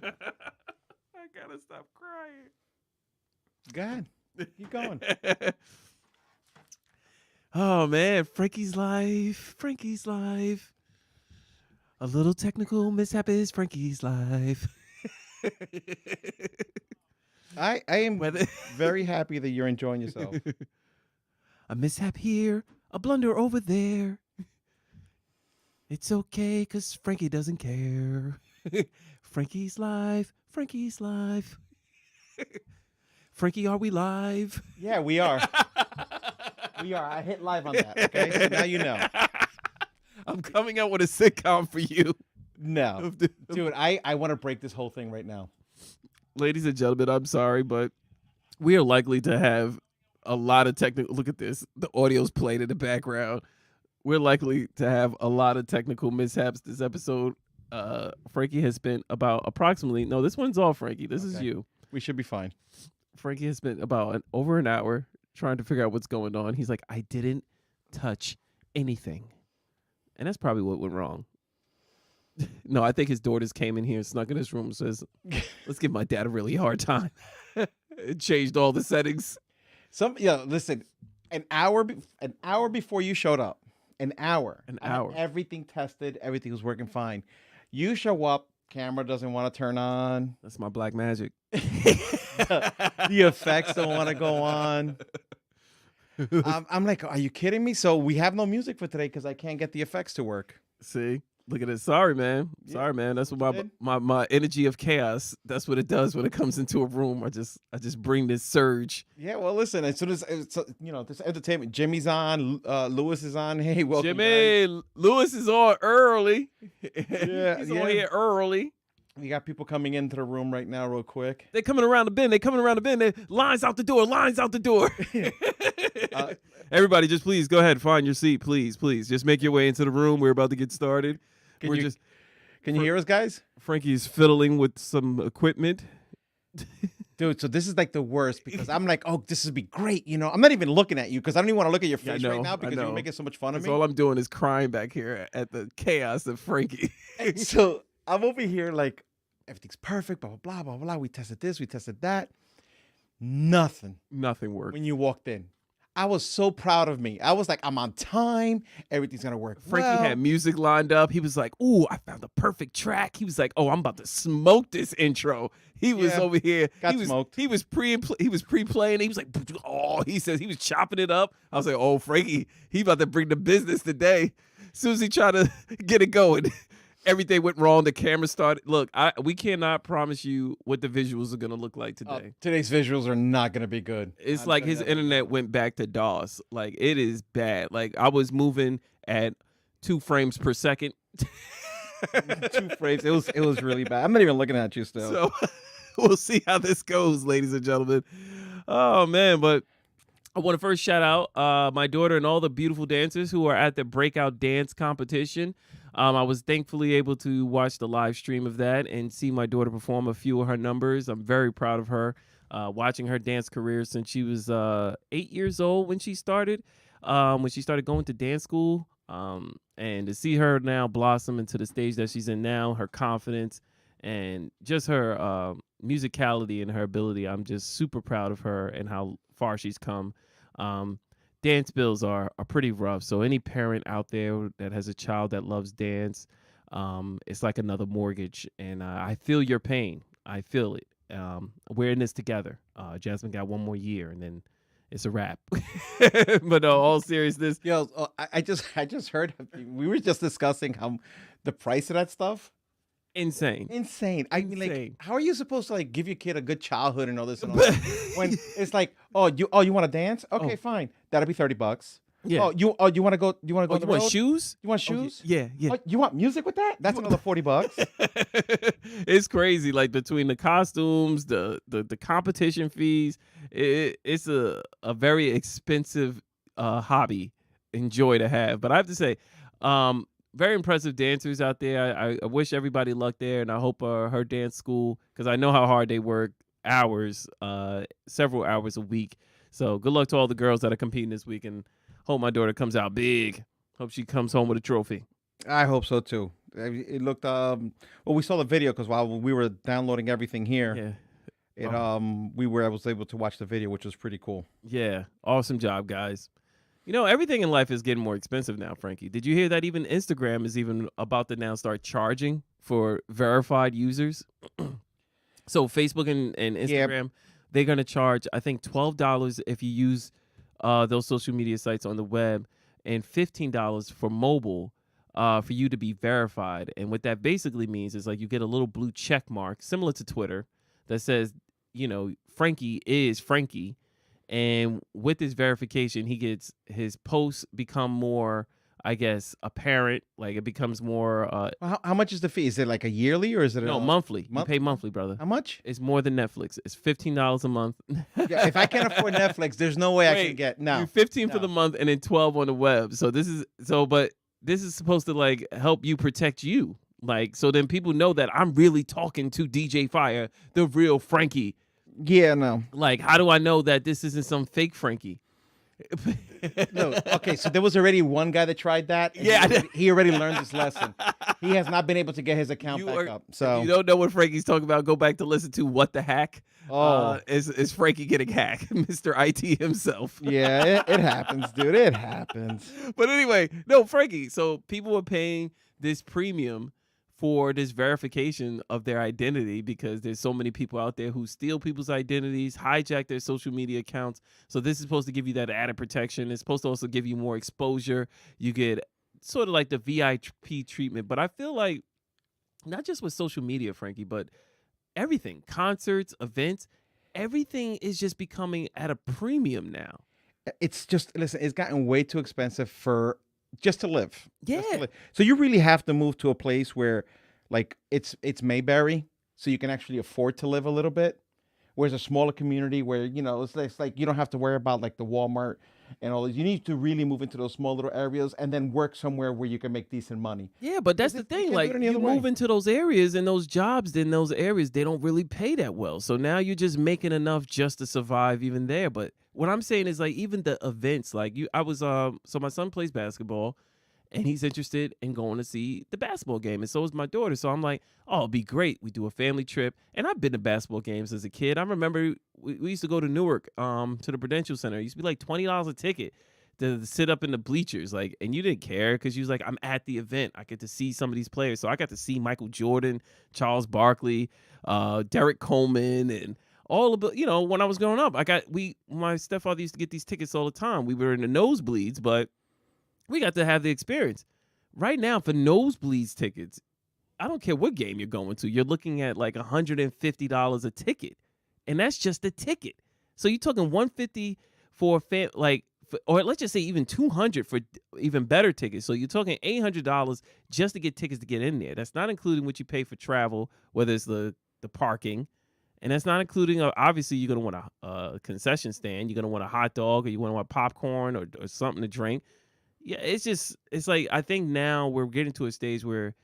I gotta stop crying. Go ahead. Keep going. Oh man, Frankie's life. Frankie's life. A little technical mishap is Frankie's life. I am Whether very happy that you're enjoying yourself. a mishap here, a blunder over there. It's okay, cause Frankie doesn't care. Frankie's life. Frankie's life. Frankie, are we live? Yeah, we are. We are. I hit live on that. Okay, so now you know. I'm coming out with a sitcom for you. No, dude, I want to break this whole thing right now. Ladies and gentlemen, I'm sorry, but we are likely to have a lot of technical. Look at this. The audio's played in the background. We're likely to have a lot of technical mishaps this episode. Frankie has spent about approximately, no, this one's all Frankie. This is Okay. you. We should be fine. Frankie has spent about over an hour trying to figure out what's going on. He's like, I didn't touch anything. And that's probably what went wrong. No, I think his daughters came in here and snuck in his room and says, let's give my dad a really hard time. It changed all the settings. Listen, an hour before you showed up, an hour. An I had hour. everything tested, everything was working fine. You show up, camera doesn't want to turn on. That's my black magic. The effects don't want to go on. I'm like, are you kidding me? So we have no music for today because I can't get the effects to work. See? Look at it. Sorry, man. Sorry, man. That's what my energy of chaos. That's what it does when it comes into a room. I just bring this surge. Yeah, well, listen. As soon as this entertainment, Jimmy's on, Lewis is on. Hey, welcome, guys. Jimmy Lewis is on early. Yeah, He's yeah. on here early. We got people coming into the room right now, real quick. They're coming around the bend. Lines out the door. Lines out the door. Everybody, just please go ahead. Find your seat, please. Just make your way into the room. We're about to get started. Can you hear us, guys? Frankie's fiddling with some equipment. Dude, so this is like the worst because I'm like, oh, this would be great. I'm not even looking at you because I don't even want to look at your face right now because you're making so much fun of me. All I'm doing is crying back here at the chaos of Frankie. And so I'm over here like, everything's perfect, blah, blah, blah, blah, blah. We tested this, we tested that. Nothing worked. when you walked in. I was so proud of me. I was like, I'm on time. Everything's going to work Frankie had music lined up. He was like, ooh, I found the perfect track. He was like, oh, I'm about to smoke this intro. He was over here. Smoked. He was pre-playing. He was like, oh, he says he was chopping it up. I was like, oh, Frankie, he about to bring the business today. As soon as he tried to get it going, everything went wrong. The camera started. Look, we cannot promise you what the visuals are going to look like today. Today's visuals are not going to be good. It's like his internet went back to DOS. Like, it is bad. Like, I was moving at 2 frames per second. 2 frames. It was really bad. I'm not even looking at you still. So we'll see how this goes, ladies and gentlemen. Oh, man. But I want to first shout out my daughter and all the beautiful dancers who are at the breakout dance competition. I was thankfully able to watch the live stream of that and see my daughter perform a few of her numbers. I'm very proud of her, watching her dance career since she was 8 years old when she started going to dance school. And to see her now blossom into the stage that she's in now, her confidence and just her musicality and her ability, I'm just super proud of her and how far she's come. Dance bills are pretty rough. So any parent out there that has a child that loves dance, it's like another mortgage. And I feel your pain. I feel it. We're in this together. Jasmine got 1 more year and then it's a wrap. But all seriousness. Yo, I just heard, we were just discussing how the price of that stuff. Insane. I mean, like, how are you supposed to like give your kid a good childhood and all this and all that when it's like, you want to dance? Okay, fine, that'll be $30. Yeah. Oh, you want to go? You want to go? You want shoes? You want shoes? Yeah. Oh, you want music with that? That's another $40. It's crazy. Like between the costumes, the competition fees, it's a very expensive hobby and joy to have. But I have to say, very impressive dancers out there. I wish everybody luck there, and I hope her dance school, because I know how hard they work, several hours a week. So good luck to all the girls that are competing this week, and hope my daughter comes out big. Hope she comes home with a trophy. I hope so too. It looked well, we saw the video because while we were downloading everything here, Yeah. it Oh, I was able to watch the video, which was pretty cool. yeah. Awesome job, guys. You know, everything in life is getting more expensive now, Frankie. Did you hear that even Instagram is even about to now start charging for verified users? So Facebook and Yeah. Instagram, they're gonna charge, I think, $12 if you use those social media sites on the web, and $15 for mobile for you to be verified. And what that basically means is like you get a little blue check mark, similar to Twitter, that says, you know, Frankie is Frankie. And with this verification, he gets his posts become more, I guess, apparent. Like it becomes more How much is the fee? Is it like a yearly or is it no, a monthly. You month? pay monthly, brother. How much? It's more than Netflix. It's $15 a month. Yeah, if I can't afford Netflix, there's no way I can Wait, get you no. 15 for the No. month and then 12 on the web. So this is but this is supposed to like help you protect you. Like so then people know that I'm really talking to DJ Fire, the real Frankie. Yeah, no. Like how do I know that this isn't some fake Frankie? No. Okay, so there was already one guy that tried that. And Yeah, I know. he already learned his lesson. He has not been able to get his account You back are- up. If So, you don't know what Frankie's talking about, go back to listen to What the Hack. oh, Is Frankie getting hacked? Mr. IT himself. yeah, it happens, dude. It happens. But anyway, no, Frankie. So people are paying this premium for this verification of their identity because there's so many people out there who steal people's identities, hijack their social media accounts. So this is supposed to give you that added protection. It's supposed to also give you more exposure. You get sort of like the VIP treatment. But I feel like not just with social media, Frankie, but everything, concerts, events, everything is just becoming at a premium now. It's just listen. It's gotten way too expensive for just to live. Just to Yeah. live. So you really have to move to a place where, like, it's Mayberry, so you can actually afford to live a little bit. Whereas a smaller community where it's like you don't have to worry about like the Walmart and all this. You need to really move into those small little areas and then work somewhere where you can make decent money. Yeah, but that's the You thing. can't do Like it any you other way. move into those areas and those jobs in those areas, they don't really pay that well. So now you're just making enough just to survive even there. But what I'm saying is like even the events, like I was so my son plays basketball and he's interested in going to see the basketball game. And so is my daughter. So I'm like, oh, it'd be great. We do a family trip. And I've been to basketball games as a kid. I remember we used to go to Newark, to the Prudential Center. It used to be like $20 a ticket to sit up in the bleachers. Like, and you didn't care because you was like, I'm at the event. I get to see some of these players. So I got to see Michael Jordan, Charles Barkley, Derek Coleman, and all of the, when I was growing up, my stepfather used to get these tickets all the time. We were in the nosebleeds, but we got to have the experience. Right now, for nosebleeds tickets, I don't care what game you're going to, you're looking at like $150 a ticket, and that's just a ticket. So you're talking 150 for a fan, or let's just say even 200 for even better tickets. So you're talking $800 just to get tickets to get in there. That's not including what you pay for travel, whether it's the parking, and that's not including obviously you're gonna want a concession stand. You're gonna want a hot dog, or you want popcorn or something to drink. Yeah, it's like I think now we're getting to a stage where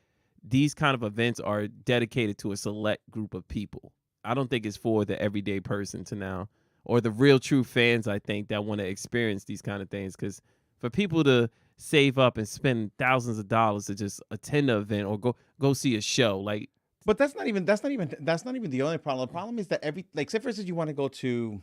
these kind of events are dedicated to a select group of people. I don't think it's for the everyday person to now, or the real true fans, I think, that want to experience these kind of things. Because for people to save up and spend thousands of dollars to just attend an event or go see a show, like But that's not even the only problem. The problem is that like say for instance you want to go to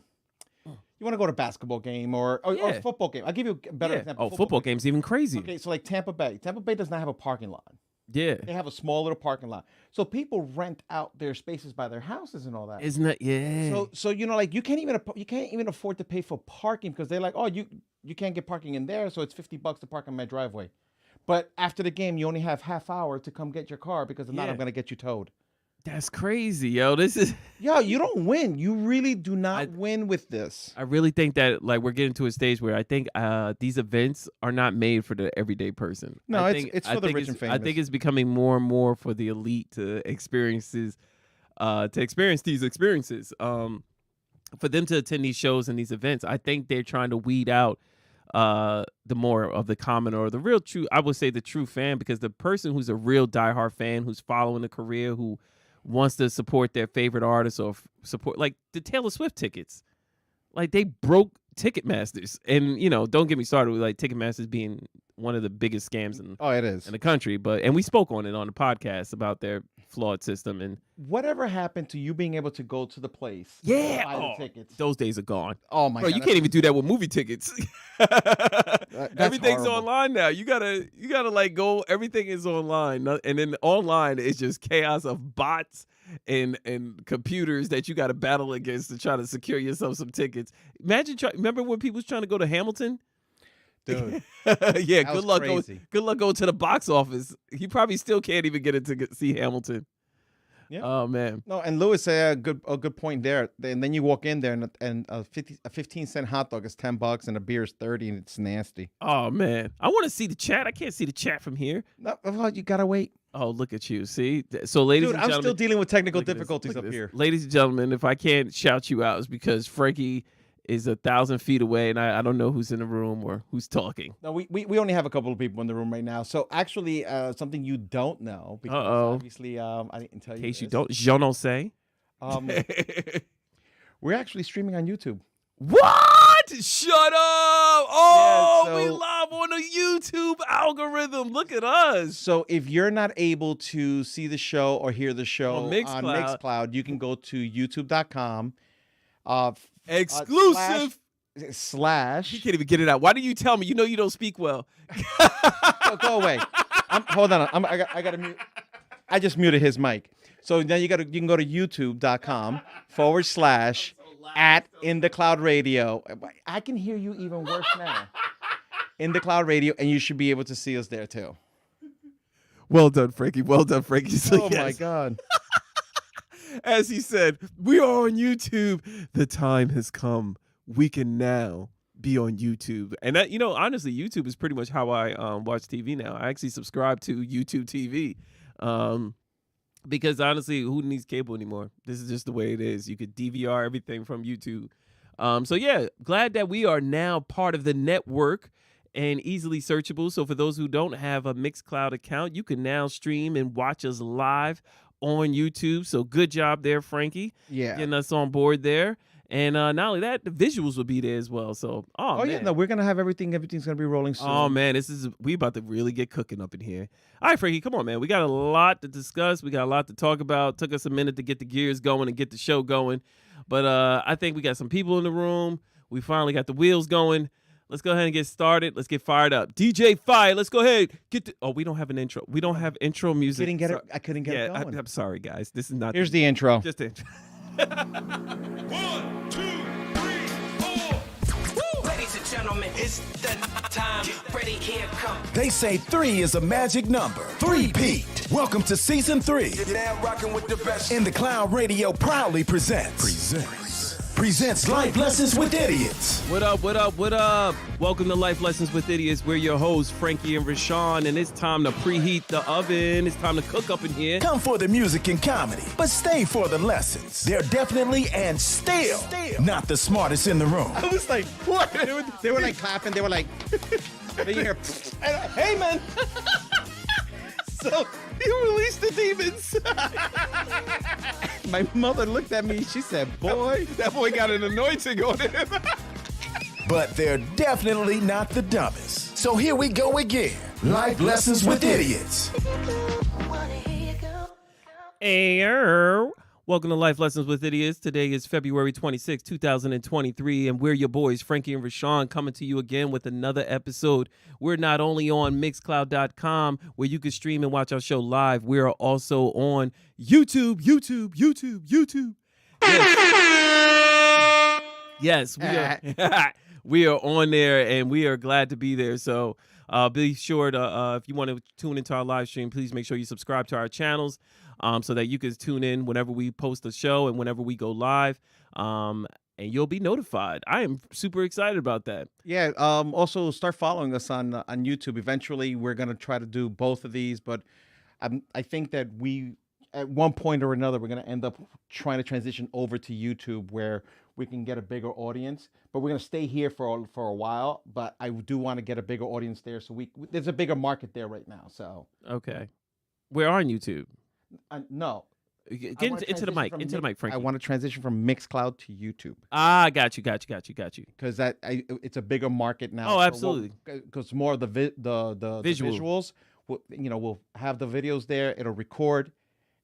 basketball game or yeah, football game. I'll give you a better yeah. example. Oh, football game's even crazier. Okay, so like Tampa Bay. Tampa Bay does not have a parking lot. Yeah, They have a small little parking lot. So people rent out their spaces by their houses and all that. isn't it? Yeah. So like you can't even afford to pay for parking because they're like, oh, you can't get parking in there, so it's $50 to park on my driveway. But after the game, you only have half hour to come get your car because if not, Yeah. I'm gonna get you towed. That's crazy, yo. This is. Yo, you don't win. You really do not I- win with this. I really think that like we're getting to a stage where I think these events are not made for the everyday person. No, I it's- think, it's I for the think rich and I think famous. it's becoming more and more for the elite to experience these experiences. For them to attend these shows and these events, I think they're trying to weed out the more of the common or the real true. I would say the true fan, because the person who's a real diehard fan who's following a career who wants to support their favorite artist or support like the Taylor Swift tickets. Like they broke Ticketmasters. And, don't get me started with like Ticketmasters being one of the biggest scams Oh, it is. in the country. And we spoke on it on the podcast about their flawed system. And Whatever happened to you being able to go to the place, yeah, buy the tickets? those days are gone. Oh my Bro, god, you can't even do that with movie tickets. that's Everything's horrible. online now. You gotta like go. Everything is online, and then online is just chaos of bots and computers that you got to battle against to try to secure yourself some tickets. Remember when people was trying to go to Hamilton? Dude. Yeah, was good luck crazy. good luck going to the box office. He probably still can't even get it to see Hamilton. Yeah. Oh man. No, and Lewis said a good point there. And then you walk in there and a 15-cent hot dog is $10 and a beer is 30 and it's nasty. Oh man. I want to see the chat. I can't see the chat from here. No, well, you gotta wait. Oh, look at you. See? So ladies Dude, and I'm gentlemen, still dealing with technical look at this, difficulties look at up this. here. Ladies and gentlemen, if I can't shout you out, it's because Frankie is 1,000 feet away, and I don't know who's in the room or who's talking. No, we only have a couple of people in the room right now. So actually, something you don't know, because obviously I didn't tell you. In case you this. don't, je n'en sais. We're actually streaming on YouTube. What? Shut up! Oh, Yeah, we so- live on the YouTube algorithm. Look at us. So if you're not able to see the show or hear the show On on Mixcloud. Mixcloud, you can go to youtube.com. Exclusive. Slash. You can't even get it out. Why do you tell me? You know you don't speak well. Go away. Hold on. I got to mute. I just muted his mic. So then you can go to youtube.com / at In the Cloud Radio. I can hear you even worse now. In the Cloud Radio, and you should be able to see us there too. Well done, Frankie. Well done, Frankie. So, Oh my yes, God. as he said, we are on YouTube. The time has come. We can now be on YouTube. And that, honestly, YouTube is pretty much how I watch TV now. I actually subscribe to YouTube TV. Because honestly, who needs cable anymore? This is just the way it is. You could DVR everything from YouTube. So yeah, glad that we are now part of the network and easily searchable. So for those who don't have a Mixcloud account, you can now stream and watch us live on YouTube. So good job there, Frankie. Yeah. Getting us on board there. And not only that, the visuals will be there as well. So, Oh yeah, man. no, we're gonna have everything. Everything's gonna be rolling soon. Oh man, we about to really get cooking up in here. All right, Frankie, come on, man. We got a lot to discuss. We got a lot to talk about. Took us a minute to get the gears going and get the show going, but I think we got some people in the room. We finally got the wheels going. Let's go ahead and get started. Let's get fired up. DJ Fire, let's go ahead. We don't have an intro. We don't have intro music. I couldn't get it going. I'm sorry, guys. This is not. Here's the intro. just the intro. 1, 2, 3, 4. Ladies and gentlemen, it's the time. Ready, here come. They say 3 is a magic number. 3-peat. Welcome to season 3. You're now rocking with the best. In the Cloud Radio proudly presents Life Lessons with Idiots. What up, what up, what up? Welcome to Life Lessons with Idiots. We're your hosts, Frankie and Rashawn, and it's time to preheat the oven. It's time to cook up in here. Come for the music and comedy, but stay for the lessons. They're definitely and still not the smartest in the room. I was like, what? They were like clapping. They were like, then you hear, hey man. So, you released the demons. My mother looked at me. She said, boy. That boy got an anointing on him. But they're definitely not the dumbest. So here we go again. Life Lessons with Idiots. Hey, welcome to Life Lessons with Idiots. Today is February 26, 2023, and we're your boys, Frankie and Rashawn, coming to you again with another episode. We're not only on Mixcloud.com, where you can stream and watch our show live, we are also on YouTube. Yes, we are. We are on there, and we are glad to be there. So be sure to, if you want to tune into our live stream, please make sure you subscribe to our channels so that you can tune in whenever we post a show and whenever we go live, and you'll be notified. I am super excited about that. Yeah. Also, start following us on YouTube. Eventually, we're gonna try to do both of these, but I think that we, at one point or another, we're gonna end up trying to transition over to YouTube, where we can get a bigger audience. But we're gonna stay here for a while. But I do want to get a bigger audience there, so there's a bigger market there right now. So Okay. We're on YouTube. no, Get into the mic. Into the mic, Frankie. I want to transition from Mixcloud to YouTube Got you. because it's a bigger market now. Oh, absolutely. Because more of the Visual. visuals, we'll have the videos there. It'll record,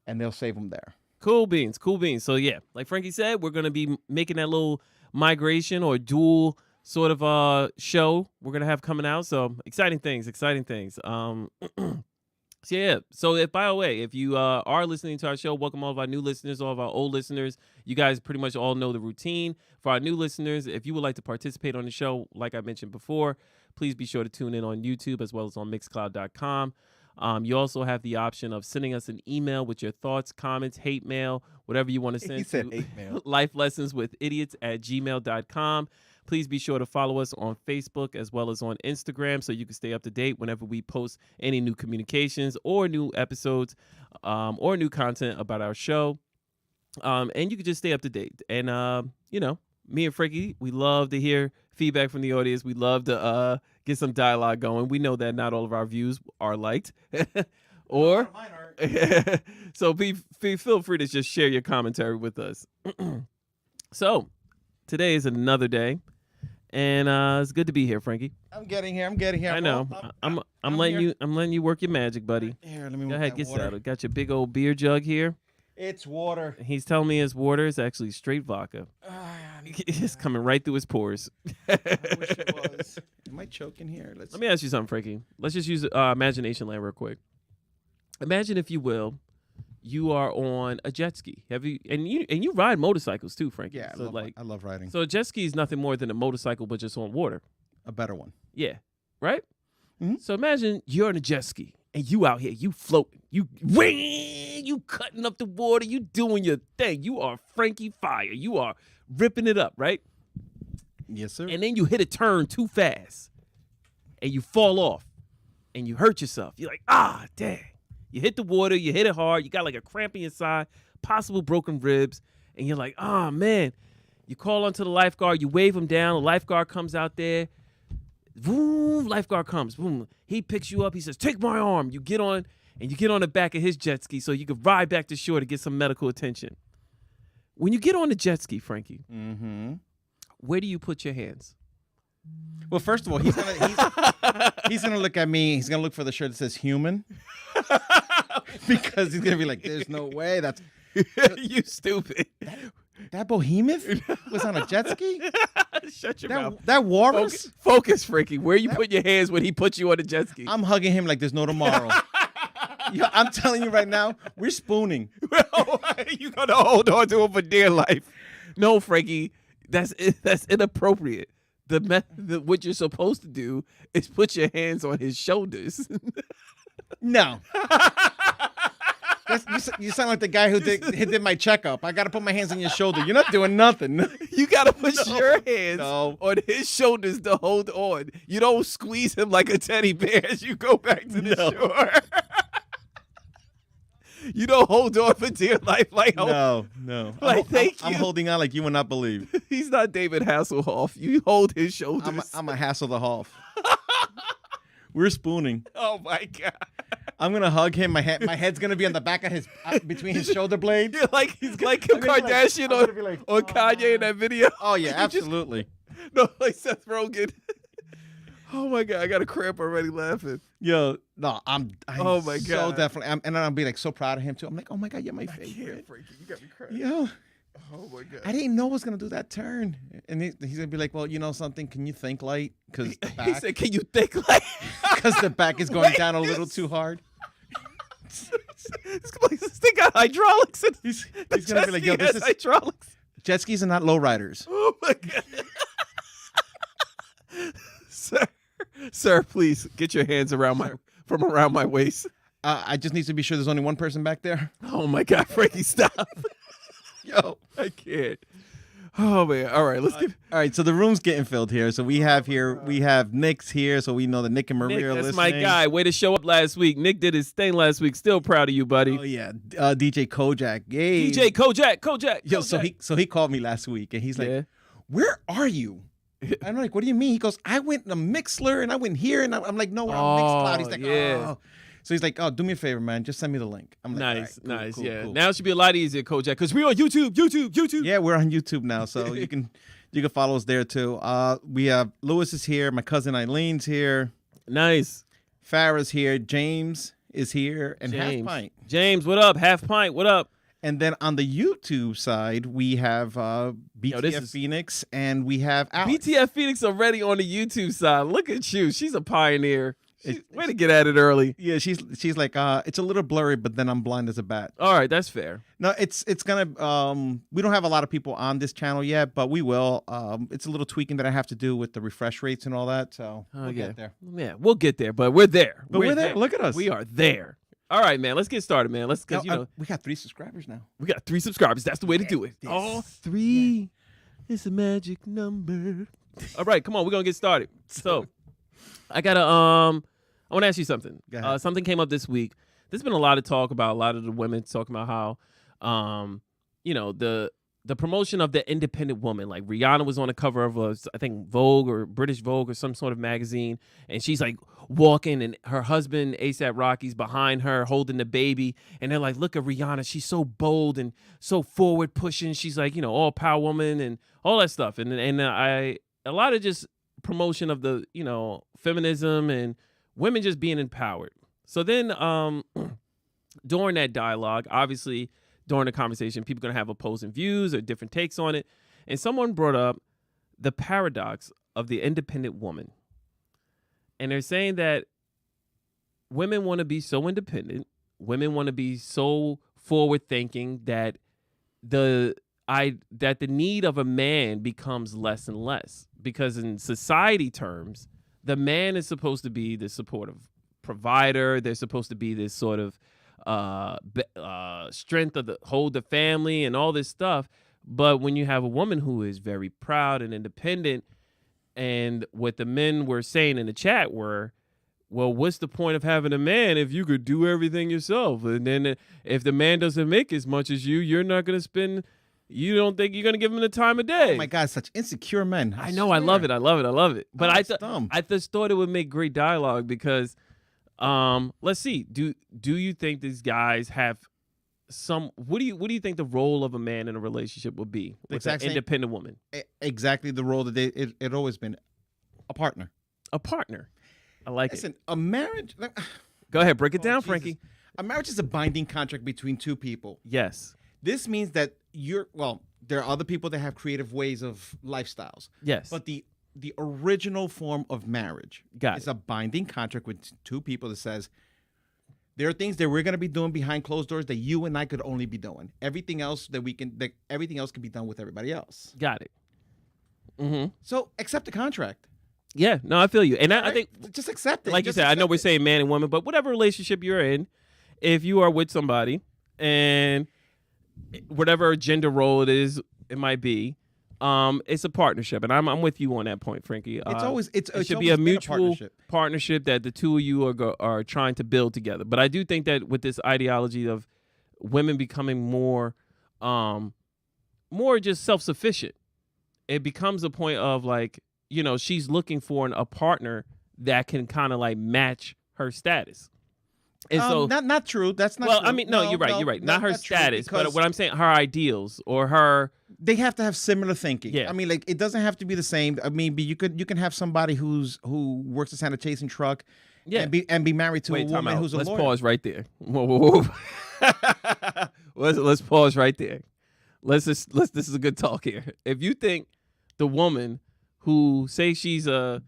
and they'll save them there. Cool beans. So yeah, like Frankie said, we're gonna be making that little migration or dual sort of show we're gonna have coming out. So exciting things. So yeah. So if, by the way, if you are listening to our show, welcome all of our new listeners, all of our old listeners. You guys pretty much all know the routine. For our new listeners, if you would like to participate on the show, like I mentioned before, please be sure to tune in on YouTube as well as on Mixcloud.com. You also have the option of sending us an email with your thoughts, comments, hate mail, whatever you want to send. He said hate mail. lifelessonswithidiots@gmail.com. Please be sure to follow us on Facebook as well as on Instagram so you can stay up to date whenever we post any new communications or new episodes or new content about our show. And you can just stay up to date. And, me and Frankie, we love to hear feedback from the audience. We love to get some dialogue going. We know that not all of our views are liked. Or so feel free to just share your commentary with us. So today is another day. And it's good to be here, Frankie. I'm getting here. I know. I'm letting here. I'm letting you work your magic, buddy. Here, let me Go move ahead, that get water. settled. Got your big old beer jug here. It's water. He's telling me it's water. It's actually straight vodka. It's coming right through his pores. I wish it was. Am I choking here? Let me ask you something, Frankie. Let's just use imagination land real quick. Imagine, if you will, you are on a jet ski. And you ride motorcycles too, Frankie. Yeah, So I love riding. so a jet ski is nothing more than a motorcycle, but just on water. A better one. Yeah. Right? Mhm. So imagine you're on a jet ski and you out here, you floating, you cutting up the water, you doing your thing. You are Frankie Fire. You are ripping it up, right? Yes, sir. And then you hit a turn too fast and you fall off and you hurt yourself. You're like, dang. You hit the water, you hit it hard, you got like a cramp in your side, possible broken ribs, and you're like, oh man. You call onto the lifeguard, you wave him down, the lifeguard comes out there. Boom, lifeguard comes. Boom. He picks you up. He says, take my arm. You get on the back of his jet ski so you can ride back to shore to get some medical attention. When you get on the jet ski, Frankie, where do you put your hands? Well, first of all, he's gonna look at me. He's gonna look for the shirt that says human. Because he's gonna be like, there's no way that's You stupid. that behemoth was on a jet ski? Shut your mouth. That walrus? Focus, Frankie. Where you put your hands when he put you on the jet ski? I'm hugging him like there's no tomorrow. Yeah, I'm telling you right now, we're spooning. You gotta hold on to him for dear life. No, Frankie, that's inappropriate. What you're supposed to do is put your hands on his shoulders. No. You sound like the guy who did my checkup. I got to put my hands on your shoulder. You're not doing nothing. You gotta put your hands No. on his shoulders to hold on. You don't squeeze him like a teddy bear as you go back to the shore. You don't hold on for dear life like No. Like, thank I'm you. holding on like you would not believe. He's not David Hasselhoff. You hold his shoulders. I'm a hassle the Hoff. We're spooning. Oh my god. I'm gonna hug him. My head's gonna be on the back of his between his shoulder blades. You're like Kim Kardashian I'm gonna be like, on Kanye in that video. Oh yeah, absolutely. No, like Seth Rogen. Oh my god, I got a cramp already laughing. Yo, no, I'm Oh my so God. definitely. And then I'll be like so proud of him too. I'm like, oh my god, you're my favorite. Frankie, you got me crying. Yo, Oh my god. I didn't know I was gonna do that turn. And he's gonna be like, well, you know something? Can you think light? Because the He back, said, "Can you think like?" because the back is going down a little too hard. This thing got hydraulics. He's gonna be like, yo, this is hydraulics. jet skis are not low riders. Oh my god. Sir, please get your hands around my waist. I just need to be sure there's only one person back there. Oh my god, Frankie, stop. Yo, I can't. Oh man. All right, let's get All right, so the room's getting filled here. So we have Nick's here, so we know that Nick and Maria Nick, are that's listening. my guy. Way to show up last week. Nick did his thing last week. Still proud of you, buddy. Oh yeah, DJ Kojak. Yay. DJ Kojak. Yo, Kojak. so he called me last week and he's like, Yeah. "Where are you?" I'm like, "What do you mean?" He goes, "I went to Mixler and I went here and I'm like, "No, we're on Mixcloud." He's like, yeah. "Oh." So he's like, "Oh, do me a favor, man. Just send me the link." I'm like, "All Nice, right, cool, nice. cool, Yeah. cool." Now it should be a lot easier, Kojak, because we on YouTube. Yeah, we're on YouTube now, so you can follow us there too. We have Lewis is here, my cousin Eileen's here, Nice. Farrah's here, James is here, and Half Pint. James, what up? Half Pint, what up? And then on the YouTube side, we have BTF Phoenix, and we have Alex. BTF Phoenix already on the YouTube side. Look at you. She's a pioneer. Way to get at it early. Yeah, she's like, it's a little blurry, but then I'm blind as a bat. All right, that's fair. No, it's gonna. We don't have a lot of people on this channel yet, but we will. It's a little tweaking that I have to do with the refresh rates and all that. So we'll get there. Yeah, we'll get there, but we're there. But we're there. Look at us. We are there. All right, man. Let's get started, man. Because we got 3 subscribers now. we got 3 subscribers. That's the way to do it. Yes. All 3 is a magic number. All right, come on. We're gonna get started. So, I gotta I want to ask you something. Something came up this week. There's been a lot of talk about a lot of the women talking about how, the promotion of the independent woman. Like Rihanna was on the cover of I think Vogue or British Vogue or some sort of magazine, and she's like walking, and her husband A$AP Rocky's behind her holding the baby, and they're like, "Look at Rihanna, she's so bold and so forward pushing. She's like, all power woman and all that stuff." And a lot of just promotion of the feminism and women just being empowered. So then during that dialogue, obviously during the conversation, people are going to have opposing views or different takes on it. And someone brought up the paradox of the independent woman. And they're saying that women want to be so independent, women want to be so forward thinking that the need of a man becomes less and less. Because in society terms, the man is supposed to be the supportive provider. They're supposed to be this sort of strength of hold the family and all this stuff. But when you have a woman who is very proud and independent, and what the men were saying in the chat were, well, what's the point of having a man if you could do everything yourself? And then if the man doesn't make as much as you, you're not going to spend. You don't think you're going to give him the time of day. Oh, my God, such insecure men. I know. I love it. I love it. But dumb. I just thought it would make great dialogue because, let's see. Do you think these guys have some? What do you think the role of a man in a relationship would be with an independent woman? Exactly the role that it always been, a partner. A partner. I like it. Listen, a marriage. Go ahead, break it down, Jesus. Frankie. A marriage is a binding contract between 2 people. Yes. This means that there are other people that have creative ways of lifestyles. Yes. But the original form of marriage is it. a binding contract with 2 people that says there are things that we're going to be doing behind closed doors that you and I could only be doing. Everything else everything else can be done with everybody else. Got it. Mm-hmm. So accept the contract. Yeah. No, I feel you, and I think just accept it. Like you said, I know we're saying man and woman, but whatever relationship you're in, if you are with somebody and whatever gender role it might be, it's a partnership, and I'm with you on that point, Frankie. It should be a mutual partnership that the 2 of you are trying to build together. But I do think that with this ideology of women becoming more just self-sufficient, it becomes a point of like, she's looking for a partner that can kind of like match her status. And so, not true. That's not true. Well, I mean, no, you're right. You're right. Not her status, but what I'm saying, her ideals or her. They have to have similar thinking. Yeah. I mean, like it doesn't have to be the same. I mean, you can have somebody who works a sanitation truck, and be married to a woman who's a lawyer. Let's pause right there. Whoa. Let's pause right there. This is a good talk here. If you think the woman who say she's an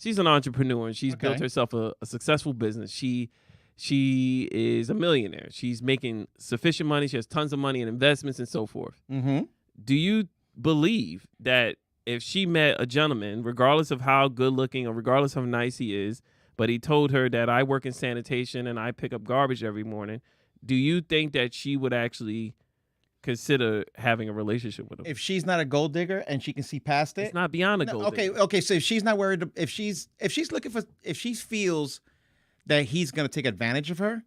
entrepreneur and she's built herself a successful business, she is a millionaire. She's making sufficient money. She has tons of money in investments and so forth. Mm-hmm. Do you believe that if she met a gentleman, regardless of how good looking or regardless of how nice he is, but he told her that I work in sanitation and I pick up garbage every morning, do you think that she would actually consider having a relationship with him? If she's not a gold digger and she can see past it? It's not beyond a gold digger. Okay, so if she's not worried, if she feels that he's going to take advantage of her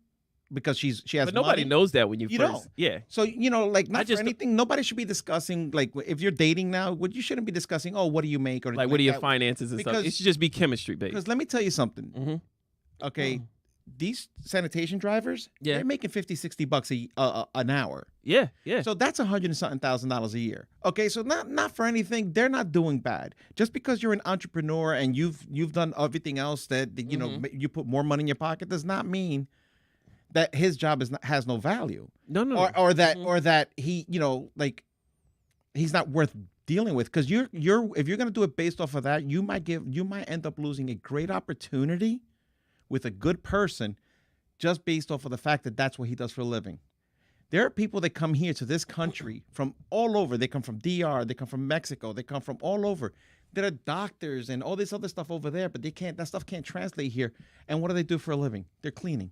because she has money. But nobody knows that when you first. Don't. Yeah. So, anything, nobody should be discussing, like, if you're dating now, you shouldn't be discussing, what do you make? Or like what are your finances and stuff? It should just be chemistry based. Because let me tell you something. Mm-hmm. Okay, these sanitation drivers, Yeah. they're making $50-$60 an hour. Yeah, yeah. So that's $100 and something thousand a year. Okay, so not for anything, they're not doing bad. Just because you're an entrepreneur and you've done everything else that you know you put more money in your pocket does not mean that his job has no value. No. Or that he, you know, like he's not worth dealing with, because if you're gonna do it based off of that, you might end up losing a great opportunity with a good person just based off of the fact that that's what he does for a living. There are people that come here to this country from all over. They come from DR, they come from Mexico, they come from all over. That are doctors and all this other stuff over there, but that stuff can't translate here. And what do they do for a living? They're cleaning.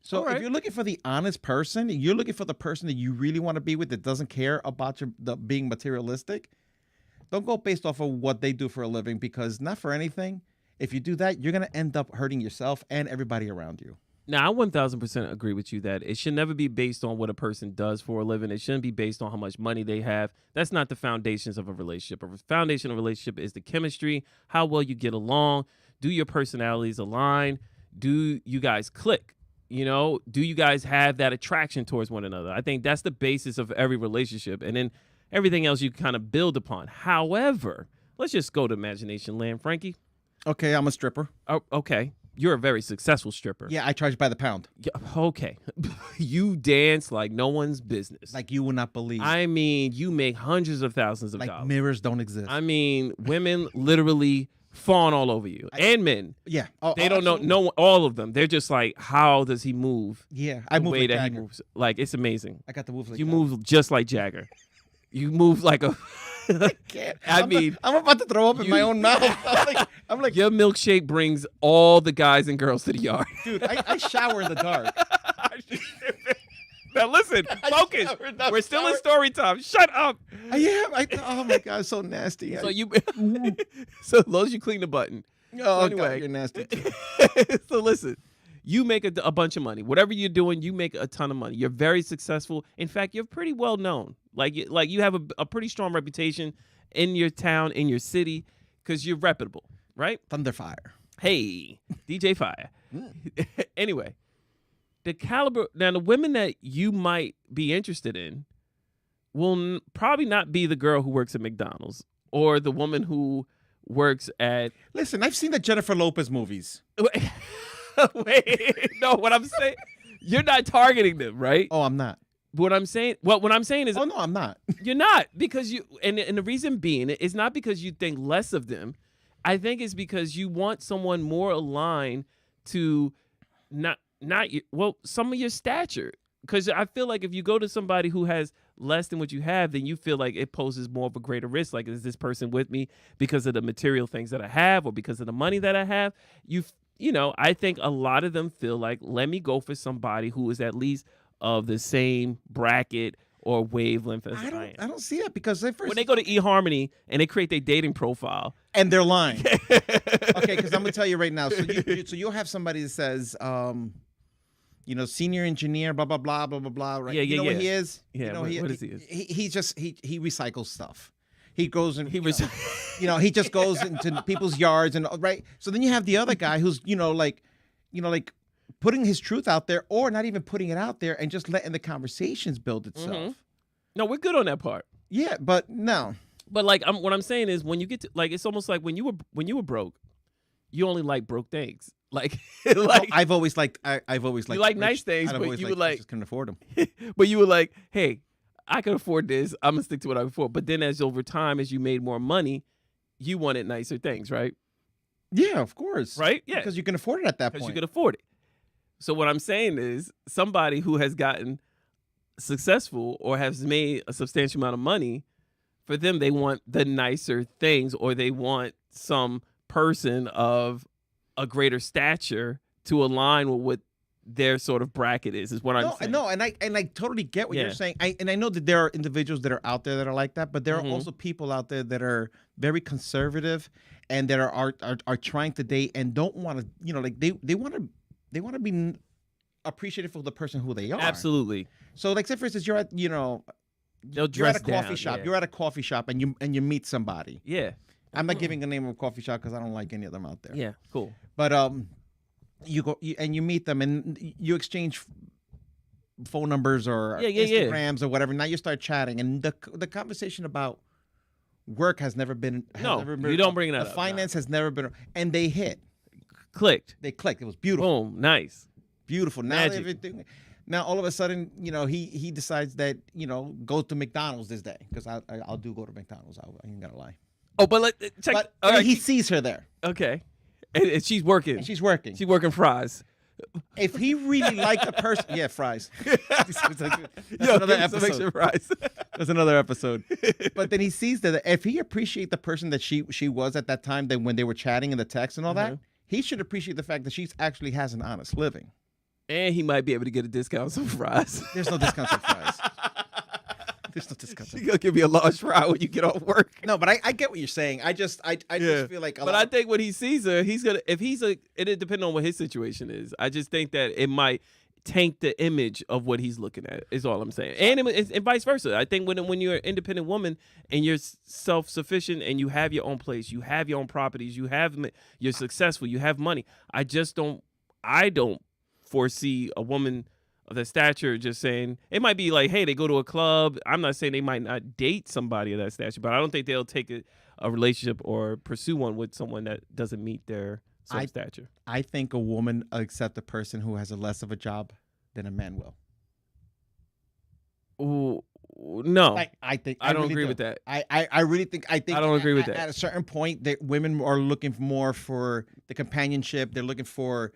So if you're looking for the honest person, you're looking for the person that you really want to be with that doesn't care about being materialistic, don't go based off of what they do for a living, because not for anything, if you do that, you're going to end up hurting yourself and everybody around you. Now, I 1000% agree with you that it should never be based on what a person does for a living. It shouldn't be based on how much money they have. That's not the foundations of a relationship. A foundation of a relationship is the chemistry, how well you get along, do your personalities align, do you guys click? You know, do you guys have that attraction towards one another? I think that's the basis of every relationship. And then everything else you kind of build upon. However, let's just go to imagination land, Frankie. Okay, I'm a stripper. Oh, okay. You're a very successful stripper. Yeah, I charge by the pound. Yeah, okay. You dance like no one's business. Like you will not believe. I mean, you make hundreds of thousands of like dollars. mirrors don't exist. I mean, women literally fawn all over you. And men. Yeah. They don't know all of them. They're just like, how does he move? Yeah, I The move way like that Jagger. he moves. Like, it's amazing. I got the move like You that. move just like Jagger. You move like a. I mean, I'm about to throw up in my own mouth. I'm like, your milkshake brings all the guys and girls to the yard. dude, I shower in the dark. Now listen, focus. We're still in story time. Shut up. Oh my god, so nasty. So you, so as long as you clean the button. Oh, anyway. God, you're nasty too. So listen, you make a bunch of money. Whatever you're doing, you make a ton of money. You're very successful. In fact, you're pretty well known. Like you have a pretty strong reputation in your town, in your city, because you're reputable, right? Thunderfire. Hey, DJ Fire. Anyway, the caliber, now the women that you might be interested in will probably not be the girl who works at McDonald's or the woman who works at. Listen, I've seen the Jennifer Lopez movies. Wait, no, what I'm saying, you're not targeting them, right? Oh, I'm not. What I'm saying is, Oh no, I'm not. you're not, because you, and the reason being, it's not because you think less of them. I think it's because you want someone more aligned to some of your stature. Because I feel like if you go to somebody who has less than what you have, then you feel like it poses more of a greater risk. Like, is this person with me because of the material things that I have or because of the money that I have? You know, I think a lot of them feel like, let me go for somebody who is at least of the same bracket or wavelength as I am. I don't see that, because When they go to eHarmony and they create their dating profile, and they're lying. Okay, because I'm gonna tell you right now. So you'll have somebody that says, you know, senior engineer, blah blah blah blah blah blah. Right? Yeah, you know yeah. what he is? Yeah, You know, what is he? He recycles stuff. He goes and He was, you know, he just goes into people's yards and right. So then you have the other guy who's like putting his truth out there, or not even putting it out there and just letting the conversations build itself. no, we're good on that part. Yeah, but no. But like, what I'm saying is, when you get to, like, it's almost like when you were broke, you only like broke things. Like, like I've always liked you rich. like nice things, I've but always you liked were like, just couldn't afford them. but you were like, hey, I can afford this. I'm gonna stick to what I can afford. But then, as over time, as you made more money, you wanted nicer things, right? Yeah, of course. Right? Yeah, Because you can afford it at that because point. you could afford it. So what I'm saying is, somebody who has gotten successful or has made a substantial amount of money, for them, they want the nicer things, or they want some person of a greater stature to align with what their sort of bracket is what I'm saying. No, and I totally get what Yeah. you're saying. I know that there are individuals that are out there that are like that, but there are Mhm. also people out there that are very conservative and that are trying to date and don't want to, you know, like they want to be appreciated for the person who they are. Absolutely. So like, say for instance, you're at, you know, They'll you're at dress a coffee down, shop. yeah. You're at a coffee shop and you meet somebody. Yeah. I'm not giving the name of a coffee shop because I don't like any of them out there. Yeah. Cool. But and you meet them and you exchange phone numbers or Yeah. Instagrams or whatever. Now you start chatting, and the conversation about work has never been. You don't bring that the up. finance has never been, and they hit. Clicked. They clicked. It was beautiful. Boom. Nice. Beautiful. Now Magic. everything. Now all of a sudden, he decides that go to McDonald's this day because I'll go to McDonald's. I ain't gonna lie. Oh, but check. But all right, he sees her there. okay. And she's working. And she's working. She's working fries. If he really liked the person, yeah, fries. That's Yo, another give me some extra episode. fries. That's another episode. But then he sees that if he appreciate the person that she was at that time, then when they were chatting in the text and all that, he should appreciate the fact that she's actually has an honest living. And he might be able to get a discount on some fries. There's no discounts on fries. There's no discounts. She's gonna give me a large fry when you get off work. No, but I get what you're saying. I just feel like. But I think when he sees her, he's gonna. If he's it depends on what his situation is. I just think that it might taint the image of what he's looking at. Is all I'm saying, and vice versa. I think when you're an independent woman and you're self-sufficient and you have your own place, you have your own properties, you're successful, you have money. I don't foresee a woman of that stature just saying, it might be like, hey, they go to a club. I'm not saying they might not date somebody of that stature, but I don't think they'll take a relationship or pursue one with someone that doesn't meet their stature. I think a woman accept a person who has a less of a job than a man will. Ooh, no. I think I don't really agree do. with that. I really think I don't agree with that. At a certain point, that women are looking more for the companionship. They're looking for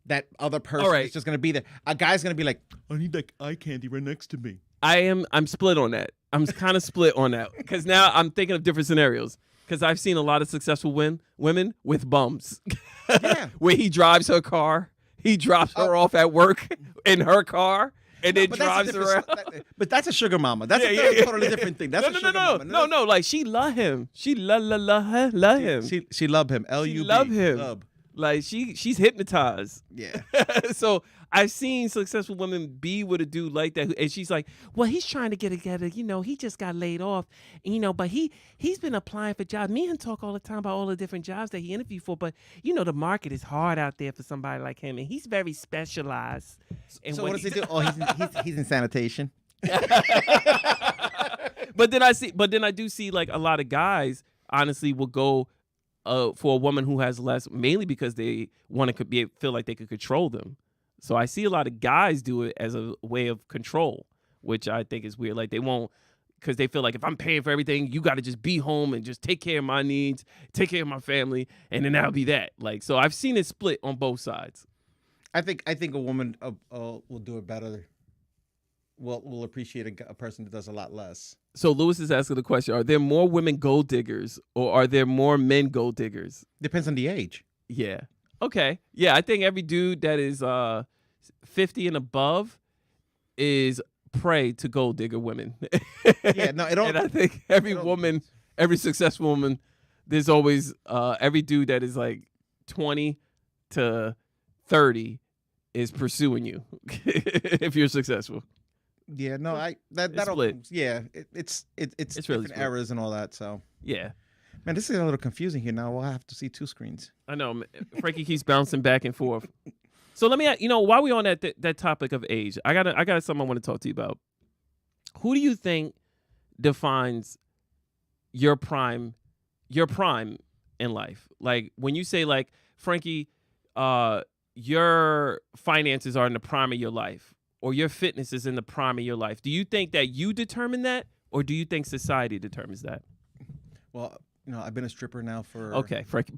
that other person that's just gonna be there. A guy's gonna be like, I need that eye candy right next to me. I'm split on that. I'm kind of split on that because now I'm thinking of different scenarios. Because I've seen a lot of successful women with bums. Yeah. Where he drives her car, he drops her off at work in her car, and then drives around. But that's a sugar mama. That's a totally different thing. That's no. Like she love him. She love him. She love him. L-U-B. She love him. Love. Like she's hypnotized. Yeah. So I've seen successful women be with a dude like that, and she's like, "Well, he's trying to get together. He just got laid off. But he's been applying for jobs. Me and him talk all the time about all the different jobs that he interviewed for. But the market is hard out there for somebody like him, and he's very specialized. And so what does he do? Oh, he's in sanitation. But then I do see like a lot of guys honestly will go for a woman who has less, mainly because they want to feel like they could control them. So I see a lot of guys do it as a way of control, which I think is weird. Like they won't, because they feel like if I'm paying for everything, you got to just be home and just take care of my needs, take care of my family, and then that'll be that. Like, so I've seen it split on both sides. I think a woman will do it better. Will appreciate a person that does a lot less. So Lewis is asking the question: are there more women gold diggers, or are there more men gold diggers? Depends on the age. Yeah. Okay. Yeah, I think every dude that is 50 and above is prey to gold digger women. Yeah, no, it don't. And I think every successful woman, there's always every dude that is like 20 to 30 is pursuing you if you're successful. Yeah, no, it's really different split. errors and all that. So Yeah. man, this is a little confusing here. Now we'll have to see two screens. I know. Frankie keeps bouncing back and forth. So let me, while we're on that topic of age, I got something I want to talk to you about. Who do you think defines your prime in life? Like when you say like, Frankie, your finances are in the prime of your life, or your fitness is in the prime of your life. Do you think that you determine that, or do you think society determines that? Well, I've been a stripper now for... Okay, Frankie.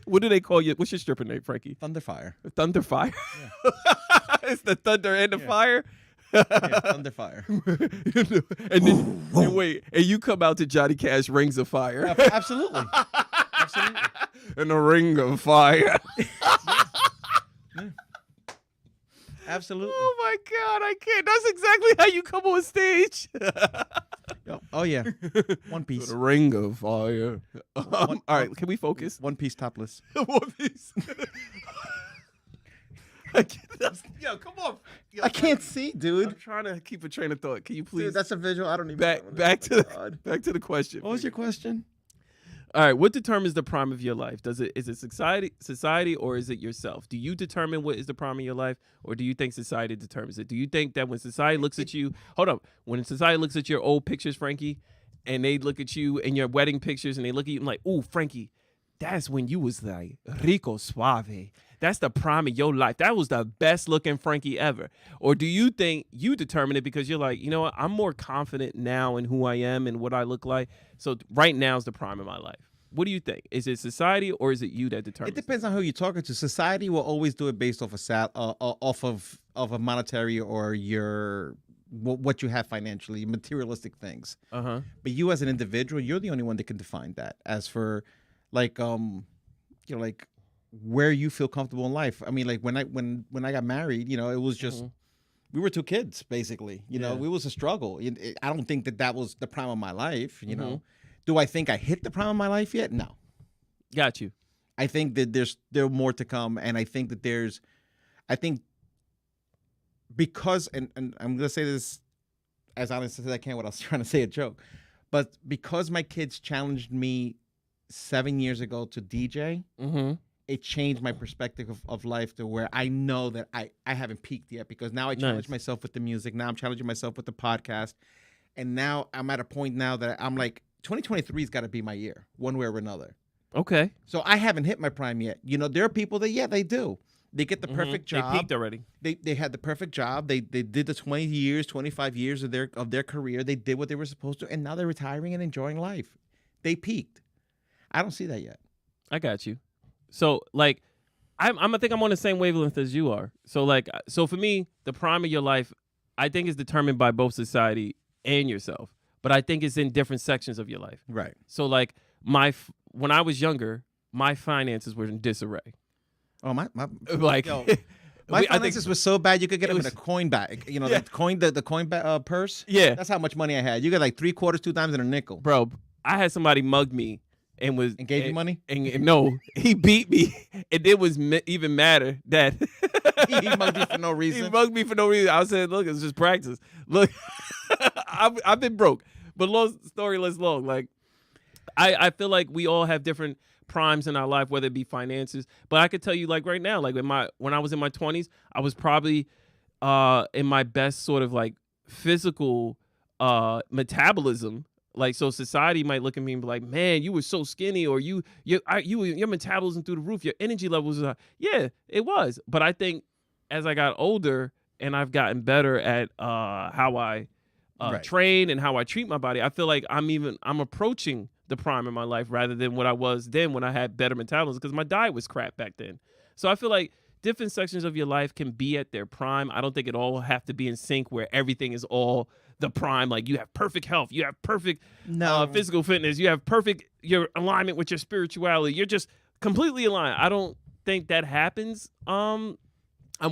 What do they call you? What's your stripper name, Frankie? Thunderfire. Thunderfire? Yeah. It's the thunder and the fire? Yeah, Thunderfire. and wait, and you come out to Johnny Cash Rings of Fire. Absolutely. Absolutely. In a ring of fire. Yeah. Absolutely. Oh my God, I can't. That's exactly how you come on stage. Oh yeah. One Piece. The ring of fire. All right, can we focus? One Piece topless. One Piece. Yo, come on. Yo, I can't see, dude. I'm trying to keep a train of thought. Can you please? Dude, that's a visual. I don't even. back to the question. What was your question? All right, what determines the prime of your life? Is it society, or is it yourself? Do you determine what is the prime of your life, or do you think society determines it? Do you think that when society looks at you, hold up, when society looks at your old pictures, Frankie, and they look at you in your wedding pictures, and they look at you and like, ooh, Frankie, that's when you was like rico suave. That's the prime of your life. That was the best looking Frankie ever. Or do you think you determine it because you're like, you know what, I'm more confident now in who I am and what I look like. So right now is the prime of my life. What do you think? Is it society or is it you that determines? It depends on who you're talking to. Society will always do it based off off of a monetary or your what you have financially, materialistic things. Uh-huh. But you as an individual, you're the only one that can define that. As for like like where you feel comfortable in life. I mean, like when I got married, it was just we were two kids basically. You know, it was a struggle. I don't think that was the prime of my life. You know, do I think I hit the prime of my life yet? No. Got you. I think that there's more to come, and I think that because and I'm gonna say this as honest as I can without trying to say a joke, but because my kids challenged me 7 years ago to DJ, it changed my perspective of life to where I know that I haven't peaked yet, because now I challenge myself with the music. Now I'm challenging myself with the podcast. And now I'm at a point now that I'm like, 2023 has got to be my year, one way or another. Okay. So I haven't hit my prime yet. There are people that, they do. They get the perfect job. They peaked already. They had the perfect job. They did the 20 years, 25 years of their career. They did what they were supposed to, and now they're retiring and enjoying life. They peaked. I don't see that yet. I got you. So like, I think I'm on the same wavelength as you are. So like, so for me, the prime of your life, I think is determined by both society and yourself. But I think it's in different sections of your life. Right. So like when I was younger, my finances were in disarray. Oh my Like. Yo, my finances were so bad you could get them in a coin bag. The coin purse. Yeah. That's how much money I had. You got like 3/4, 2 times, and a nickel. Bro, I had somebody mug me and gave you money. And no, he beat me, and it was even madder that he mugged you for no reason. He mugged me for no reason. I said, "Look, it's just practice. Look, I've been broke." But long story less long. Like, I feel like we all have different primes in our life, whether it be finances. But I could tell you, like right now, like when I was in my 20s, I was probably in my best sort of like physical metabolism. Like, so society might look at me and be like, "Man, you were so skinny," or your metabolism through the roof, your energy levels. Yeah, it was. But I think as I got older and I've gotten better at how I train and how I treat my body, I feel like I'm approaching the prime of my life rather than what I was then when I had better metabolism, because my diet was crap back then. So I feel like different sections of your life can be at their prime. I don't think it all have to be in sync where everything is all the prime. Like, you have perfect health, you have perfect physical fitness, you have perfect your alignment with your spirituality. You're just completely aligned. I don't think that happens. I'm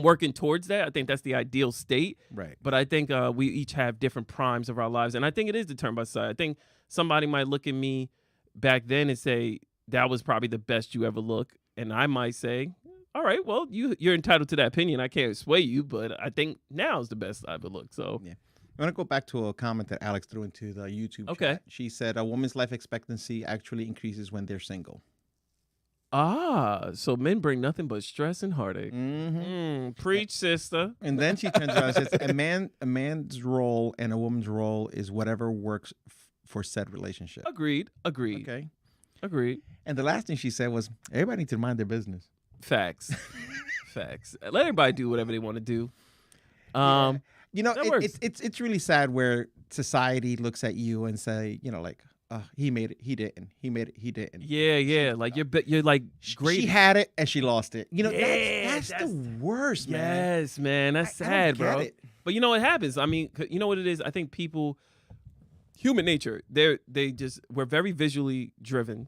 working towards that. I think that's the ideal state. Right. But I think we each have different primes of our lives, and I think it is determined by society. I think somebody might look at me back then and say, "That was probably the best you ever look," and I might say, "All right, well, you're entitled to that opinion. I can't sway you, but I think now is the best I ever look." So yeah. I want to go back to a comment that Alex threw into the YouTube chat. She said, "A woman's life expectancy actually increases when they're single." So men bring nothing but stress and heartache. Preach, sister. And then she turns around and says, a man's role and a woman's role is whatever works for said relationship. Agreed. Okay. Agreed. And the last thing she said was, everybody needs to mind their business. Facts. Facts. Let everybody do whatever they want to do. It's really sad where society looks at you and say, like, he made it, he didn't. He made it, he didn't. Yeah. Like you're like great. She had it and she lost it. That's the worst, man. Yes, man. That's sad, bro. It. But you know what happens? I mean, you know what it is? I think people, human nature, we're very visually driven.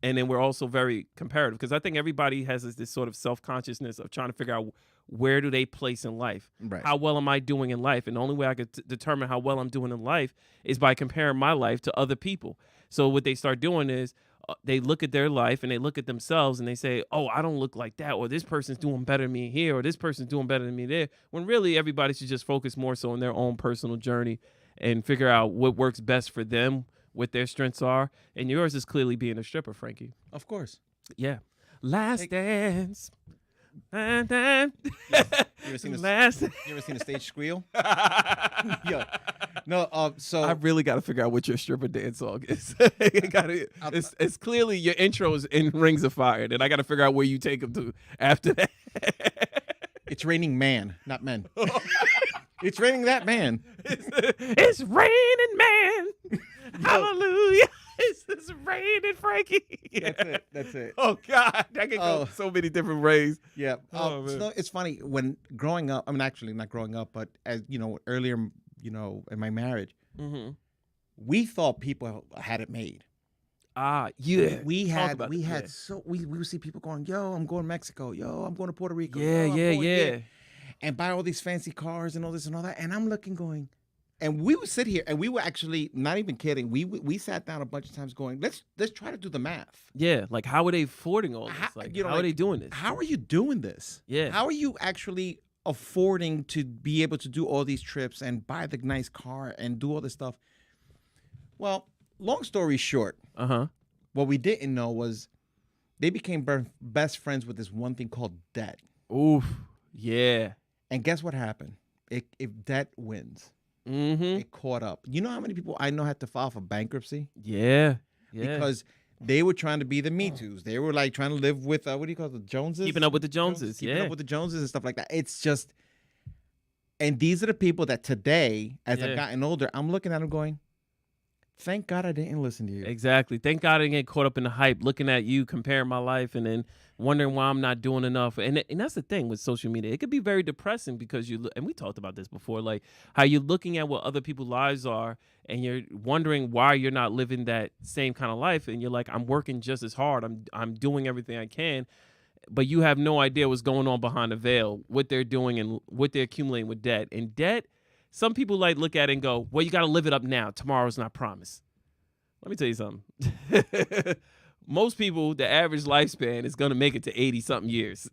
And then we're also very comparative, because I think everybody has this sort of self-consciousness of trying to figure out where do they place in life? Right. How well am I doing in life? And the only way I could determine how well I'm doing in life is by comparing my life to other people. So what they start doing is they look at their life and they look at themselves and they say, "Oh, I don't look like that," or "This person's doing better than me here," or "This person's doing better than me there." When really everybody should just focus more so on their own personal journey and figure out what works best for them, what their strengths are, and yours is clearly being a stripper, Frankie. Of course. Yeah. Last dance. You ever seen Last. You ever seen a stage squeal? Yeah. No. So I really got to figure out what your stripper dance song is. It's clearly your intro is in Rings of Fire, and I got to figure out where you take them to after that. it's raining man, not men. It's raining that man. It's raining, man. Hallelujah. It's raining, Frankie. Yeah. That's it. Oh God, that can go so many different ways. Yeah. Oh, man. So it's funny when growing up. I mean, actually, not growing up, but as you know, earlier, in my marriage, we thought people had it made. Yeah. We would see people going, "Yo, I'm going to Mexico. Yo, I'm going to Puerto Rico. Yeah, Yo, I'm going yeah. here," and buy all these fancy cars and all this and all that. And I'm looking, going. And we would sit here, and we were actually not even kidding. We sat down a bunch of times, going, let's try to do the math. Yeah, like how are they affording all this? How are they doing this? How are you doing this? Yeah. How are you actually affording to be able to do all these trips and buy the nice car and do all this stuff? Well, long story short, what we didn't know was they became best friends with this one thing called debt. Oof. Yeah. And guess what happened? If debt wins. It caught up. You know how many people I know had to file for bankruptcy? Yeah. Because they were trying to be the Me Too's. They were like trying to live with what do you call it, the Joneses? Keeping up with the Joneses. Keeping up with the Joneses and stuff like that. It's just, and these are the people that today, as I've gotten older, I'm looking at them going, thank God I didn't listen to you. Exactly. Thank God I didn't get caught up in the hype, looking at you, comparing my life, and then wondering why I'm not doing enough. And that's the thing with social media. It could be very depressing because and we talked about this before, like how you're looking at what other people's lives are and you're wondering why you're not living that same kind of life. And you're like, I'm working just as hard. I'm doing everything I can. But you have no idea what's going on behind the veil, what they're doing and what they're accumulating with debt. And debt, some people like look at it and go, well, you got to live it up now. Tomorrow's not promised. Let me tell you something. Most people, the average lifespan is going to make it to 80-something years.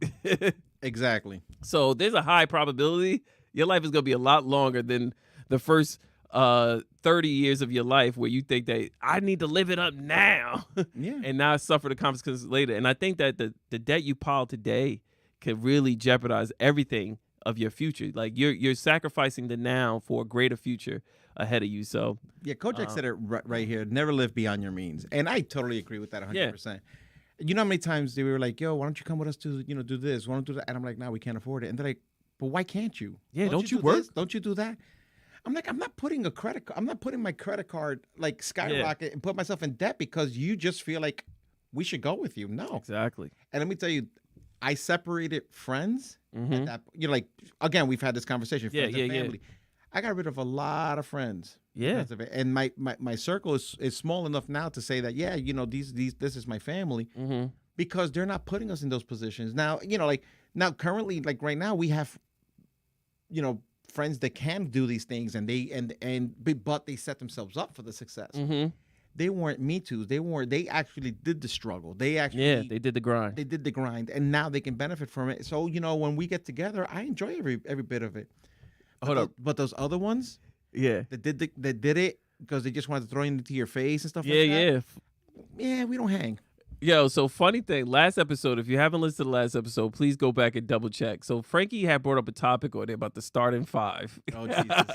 Exactly. So there's a high probability your life is going to be a lot longer than the first 30 years of your life where you think that I need to live it up now and not suffer the consequences later. And I think that the debt you pile today could really jeopardize everything of your future. Like you're sacrificing the now for a greater future ahead of you. So yeah, Kojak said it right here. Never live beyond your means, and I totally agree with that 100%. You know how many times they were like, "Yo, why don't you come with us to do this? Why don't you do that?" And I'm like, "No, we can't afford it." And they're like, "But why can't you? Yeah, don't you do work? This? Don't you do that?" I'm like, I'm not putting my credit card like skyrocket and put myself in debt because you just feel like we should go with you. No, exactly. And let me tell you, I separated friends. At that, like again, we've had this conversation. Friends and family. I got rid of a lot of friends. Yeah. Because of it. And my circle is small enough now to say that, this is my family because they're not putting us in those positions. Now, currently, like right now, we have, friends that can do these things but they set themselves up for the success. They weren't Me Too's. They actually did the struggle. They did the grind. They did the grind, and now they can benefit from it. So, when we get together, I enjoy every bit of it. Hold up. But those other ones, that did it because they just wanted to throw it into your face and stuff like that. Yeah, we don't hang. Yo, so funny thing, last episode, if you haven't listened to the last episode, please go back and double check. So Frankie had brought up a topic on there about the starting five. Oh, Jesus.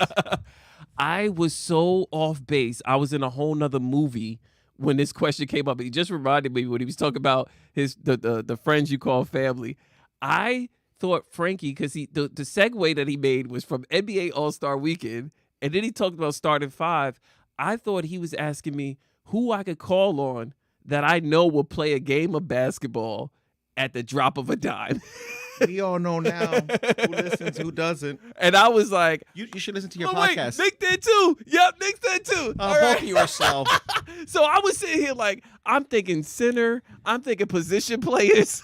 I was so off base. I was in a whole nother movie when this question came up. He just reminded me when he was talking about the friends you call family. I thought Frankie, because the segue that he made was from NBA All-Star Weekend, and then he talked about starting five. I thought he was asking me who I could call on that I know will play a game of basketball at the drop of a dime. We all know now who listens, who doesn't. And I was like, you should listen to your Wait, podcast. Nick did too. Yep, Nick did too. Both yourself. So I was sitting here like, I'm thinking center. I'm thinking position players.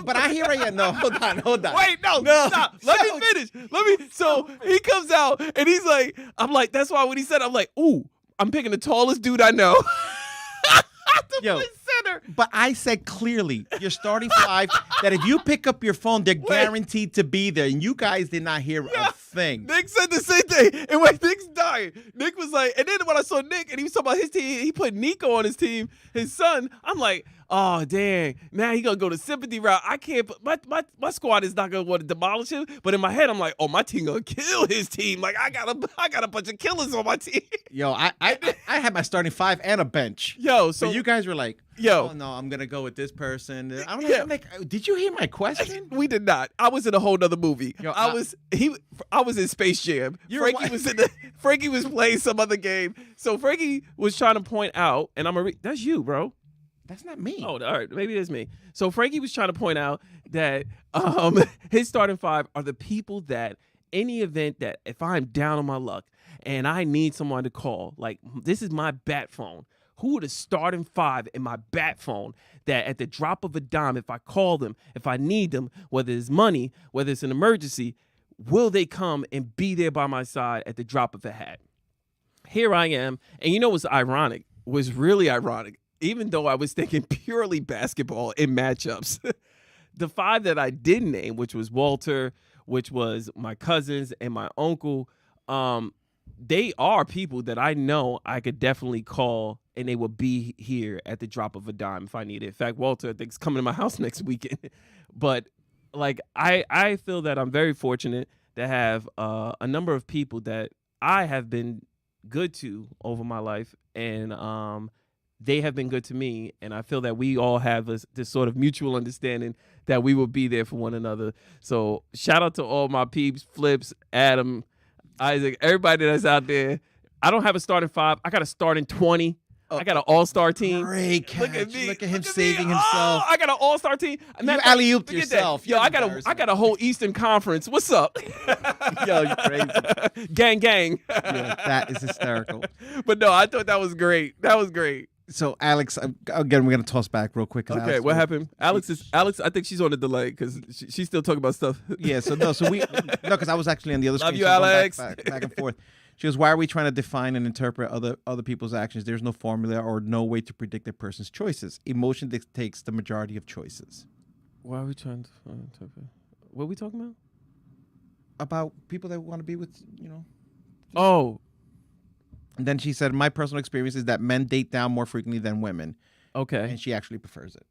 But I hear it. No, hold on. Wait, no, stop. Let me finish. So he comes out and he's like, I'm like, that's why when he said, I'm like, ooh, I'm picking the tallest dude I know. to play center. But I said clearly, your starting five, that if you pick up your phone, they're guaranteed to be there. And you guys did not hear a thing. Nick said the same thing. And when Nick's dying, Nick was like, and then when I saw Nick and he was talking about his team, he put Nico on his team, his son. I'm like, oh, dang. Now he going to go the sympathy route. I can't, my squad is not going to want to demolish him. But in my head, I'm like, oh, my team going to kill his team. Like, I got a bunch of killers on my team. Yo, I had my starting five and a bench. Yo, so but you guys were like, yo, oh, no, I'm going to go with this person. I'm Yeah. like, did you hear my question? we did not. I was in a whole nother movie. Yo, I was in Space Jam. Frankie was playing some other game. So Frankie was trying to point out, and that's you, bro. That's not me. Oh, all right. Maybe it's me. So Frankie was trying to point out that his starting five are the people that any event that if I'm down on my luck and I need someone to call, like this is my bat phone. Who are the starting five in my bat phone that at the drop of a dime, if I call them, if I need them, whether it's money, whether it's an emergency, will they come and be there by my side at the drop of a hat? Here I am. And you know what's ironic? Was really ironic. Even though I was thinking purely basketball in matchups, the five that I didn't name, which was Walter, which was my cousins and my uncle, they are people that I know I could definitely call and they will be here at the drop of a dime if I need it. In fact, Walter, I think, is coming to my house next weekend. But like I feel that I'm very fortunate to have a number of people that I have been good to over my life, and they have been good to me, and I feel that we all have this sort of mutual understanding that we will be there for one another. So shout out to all my peeps, Flips, Adam, Isaac, everybody that's out there. I don't have a starting five. I got a starting 20. I got an all-star team. Great catch. Look at me. Look at him Look at saving me. himself. Oh, I got an all-star team. You alley-ooped Look at that. yourself. Yo, You're I got a whole Eastern Conference. What's up? Yo, you're crazy. Gang. Yeah, that is hysterical. But no, I thought that was great. That was great. So, Alex, again, we're going to toss back real quick. Okay, Alex, what happened? Alex, I think she's on a delay because she's still talking about stuff. Yeah, because I was actually on the other Love screen. you, so going Alex. back and forth. She goes, why are we trying to define and interpret other people's actions? There's no formula or no way to predict a person's choices. Emotion dictates the majority of choices. Why are we trying to interpret? What are we talking about? About people that want to be with, Oh, And then she said, my personal experience is that men date down more frequently than women. okay. And she actually prefers it.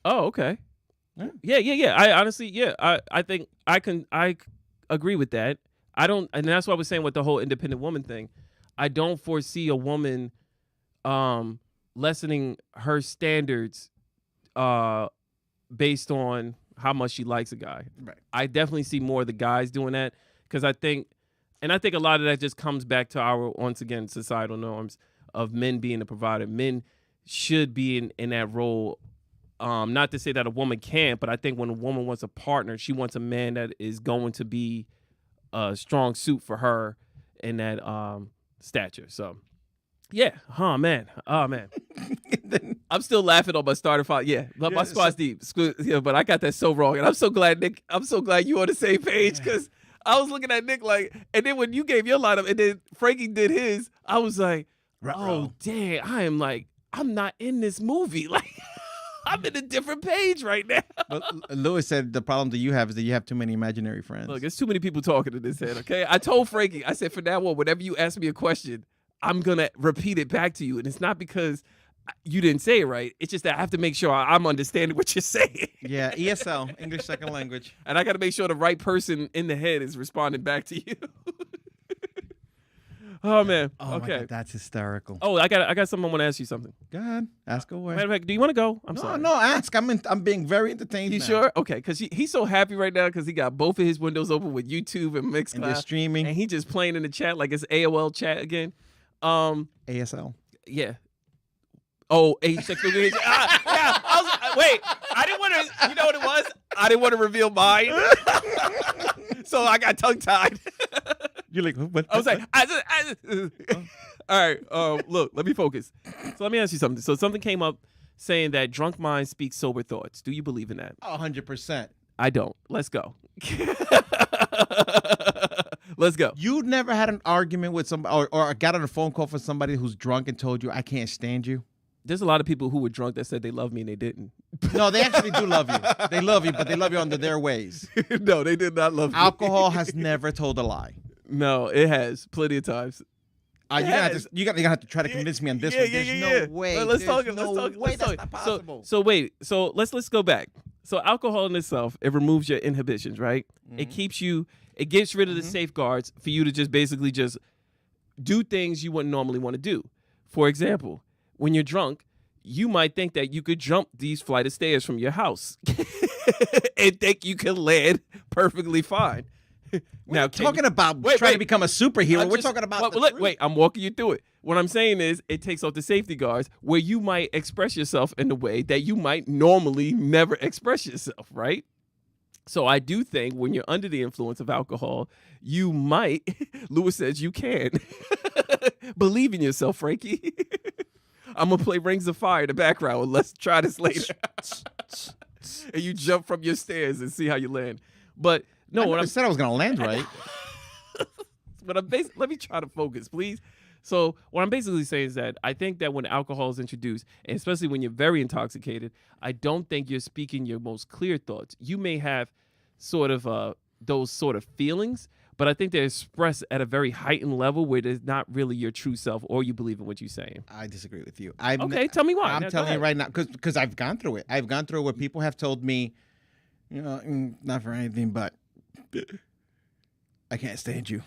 Oh, okay. Yeah. Yeah. I honestly, I think I agree with that. And that's what I was saying with the whole independent woman thing. I don't foresee a woman lessening her standards based on how much she likes a guy. Right. I definitely see more of the guys doing that because I think a lot of that just comes back to our, once again, societal norms of men being the provider. Men should be in that role. Not to say that a woman can't, but I think when a woman wants a partner, she wants a man that is going to be a strong suit for her in that stature. So, yeah. Oh, man. I'm still laughing on my starter five. Yeah, my squad's deep. Yeah, but I got that so wrong. And I'm so glad, Nick, you on the same page because I was looking at Nick like, and then when you gave your lineup and then Frankie did his, I was like, oh, damn, I'm not in this movie. Like, I'm in a different page right now. But Lewis said the problem that you have is that you have too many imaginary friends. Look, there's too many people talking in this head, okay? I told Frankie, I said, from now on, whenever you ask me a question, I'm going to repeat it back to you. And it's not because you didn't say it right. It's just that I have to make sure I'm understanding what you're saying. Yeah, ESL, English Second Language. And I got to make sure the right person in the head is responding back to you. Oh, man. Oh, okay. my God, that's hysterical. Oh, I got something. I want to ask you something. Go ahead. Ask away. Matter of fact, do you want to go? I'm sorry. No, ask. I'm being very entertained You now. sure? Okay, because he's so happy right now because he got both of his windows open with YouTube and Mixcloud. And they're streaming. And he just playing in the chat like it's AOL chat again. ASL. Yeah. Oh, age, sexual age. Yeah. Wait, I didn't want to. You know what it was? I didn't want to reveal mine, so I got tongue tied. You're like, what? I was like, all right. Look, let me focus. So let me ask you something. So something came up saying that drunk minds speak sober thoughts. Do you believe in that? 100%. I don't. Let's go. Let's go. You never had an argument with somebody or got on a phone call for somebody who's drunk and told you, I can't stand you? There's a lot of people who were drunk that said they love me and they didn't. No, they actually do love you. They love you, but they love you under their ways. No, they did not love me. Alcohol has never told a lie. No, it has plenty of times. You're gonna have to try to convince me on this one. There's no way. Well, let's talk. There's Let's no talk. way Let's that's talk. not possible. So wait. So let's go back. So alcohol in itself, it removes your inhibitions, right? It keeps you. It gets rid of the safeguards for you to just basically just do things you wouldn't normally want to do. For example, when you're drunk, you might think that you could jump these flight of stairs from your house and think you can land perfectly fine. Now, talking about Wait, trying wait. to become a superhero, we're just- talking about Wait, the wait, truth. wait, I'm walking you through it. What I'm saying is it takes off the safety guards where you might express yourself in a way that you might normally never express yourself, right? So I do think when you're under the influence of alcohol, you might, Lewis says you can. Believe in yourself, Frankie. I'm going to play Rings of Fire in the background and let's try this later. And you jump from your stairs and see how you land. But no, I what never I'm said I was gonna land right. but let me try to focus, please. So what I'm basically saying is that I think that when alcohol is introduced, and especially when you're very intoxicated, I don't think you're speaking your most clear thoughts. You may have sort of those sort of feelings, but I think they're expressed at a very heightened level where there's not really your true self or you believe in what you're saying. I disagree with you. Okay, tell me why. I'm Now, go telling you ahead. right now because I've gone through it. I've gone through it where people have told me, not for anything, but I can't stand you.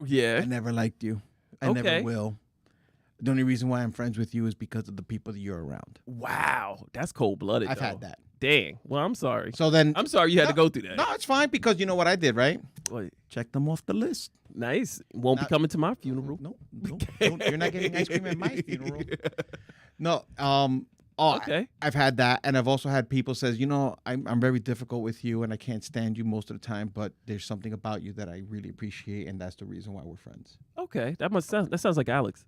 Yeah. I never liked you. I Okay. never will. The only reason why I'm friends with you is because of the people that you're around. Wow. That's cold-blooded, I've though. had that. Dang. Well, I'm sorry. So then, I'm sorry you had to go through that. no, it's fine because you know what I did, right? Wait, Check them off the list. nice. Won't be Not- coming to my funeral. No, you're not getting ice cream at my funeral. No, Okay. I've had that, and I've also had people says, I'm very difficult with you, and I can't stand you most of the time, but there's something about you that I really appreciate, and that's the reason why we're friends. Okay. That sounds like Alex.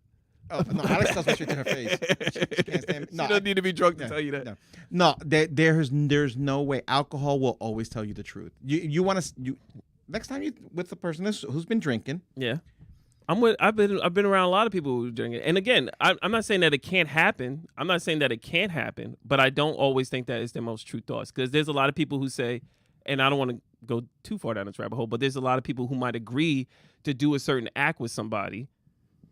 Oh no, Alex tells me straight to her face. She can't stand me. You don't need to be drunk to Yeah, tell you that. No, there's no way. Alcohol will always tell you the truth. You want to next time you with the person who's been drinking. Yeah. I've been around a lot of people who are doing it. And again, I'm not saying that it can't happen. I'm not saying that it can't happen, but I don't always think that it's their most true thoughts. Because there's a lot of people who say, and I don't want to go too far down this rabbit hole, but there's a lot of people who might agree to do a certain act with somebody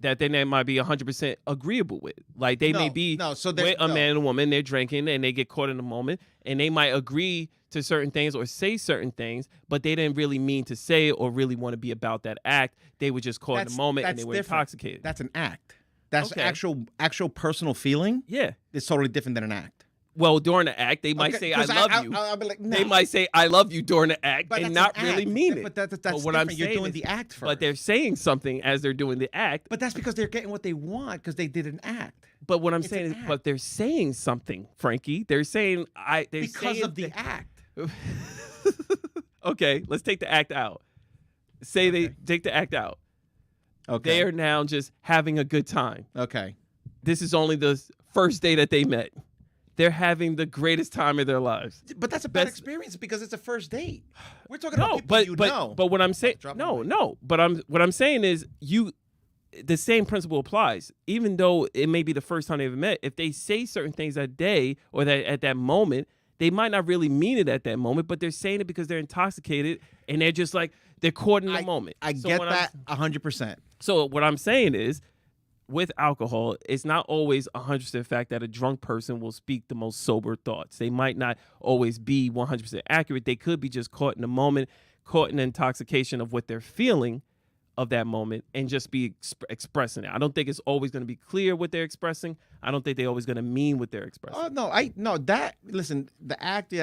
that then they might be 100% agreeable with. Like they may be with a man and a woman, they're drinking and they get caught in the moment and they might agree to certain things or say certain things, but they didn't really mean to say it or really want to be about that act. They were just caught in the moment and they were intoxicated. That's an act. That's Okay. actual personal feeling. Yeah. It's totally different than an act. Well, during the act, they might say, I love you. I'll be like, no. They might say, I love you during the act But and that's not an really act. mean it. But that's what I'm different. You're saying doing is- the act first. But they're saying something as they're doing the act. But that's because they're getting what they want because they did an act. But what I'm It's saying an is, act. but they're saying something, Frankie. They're saying, Because of the act. Okay, let's take the act out. Say they take the act out. Okay. They are now just having a good time. Okay. This is only the first day that they met. They're having the greatest time of their lives. But that's a bad That's- experience because it's a first date. We're talking about No, people but you but know. but what I'm saying, Drop no, my mic. no. But what I'm saying is the same principle applies. Even though it may be the first time they ever met, if they say certain things that day or that at that moment, they might not really mean it at that moment, but they're saying it because they're intoxicated and they're just like they're caught in the moment. I So get when that 100%. So what I'm saying is, with alcohol, it's not always 100% fact that a drunk person will speak the most sober thoughts. They might not always be 100% accurate. They could be just caught in the moment, caught in the intoxication of what they're feeling of that moment and just be expressing it. I don't think it's always going to be clear what they're expressing. I don't think they're always going to mean what they're expressing. Oh listen, the act,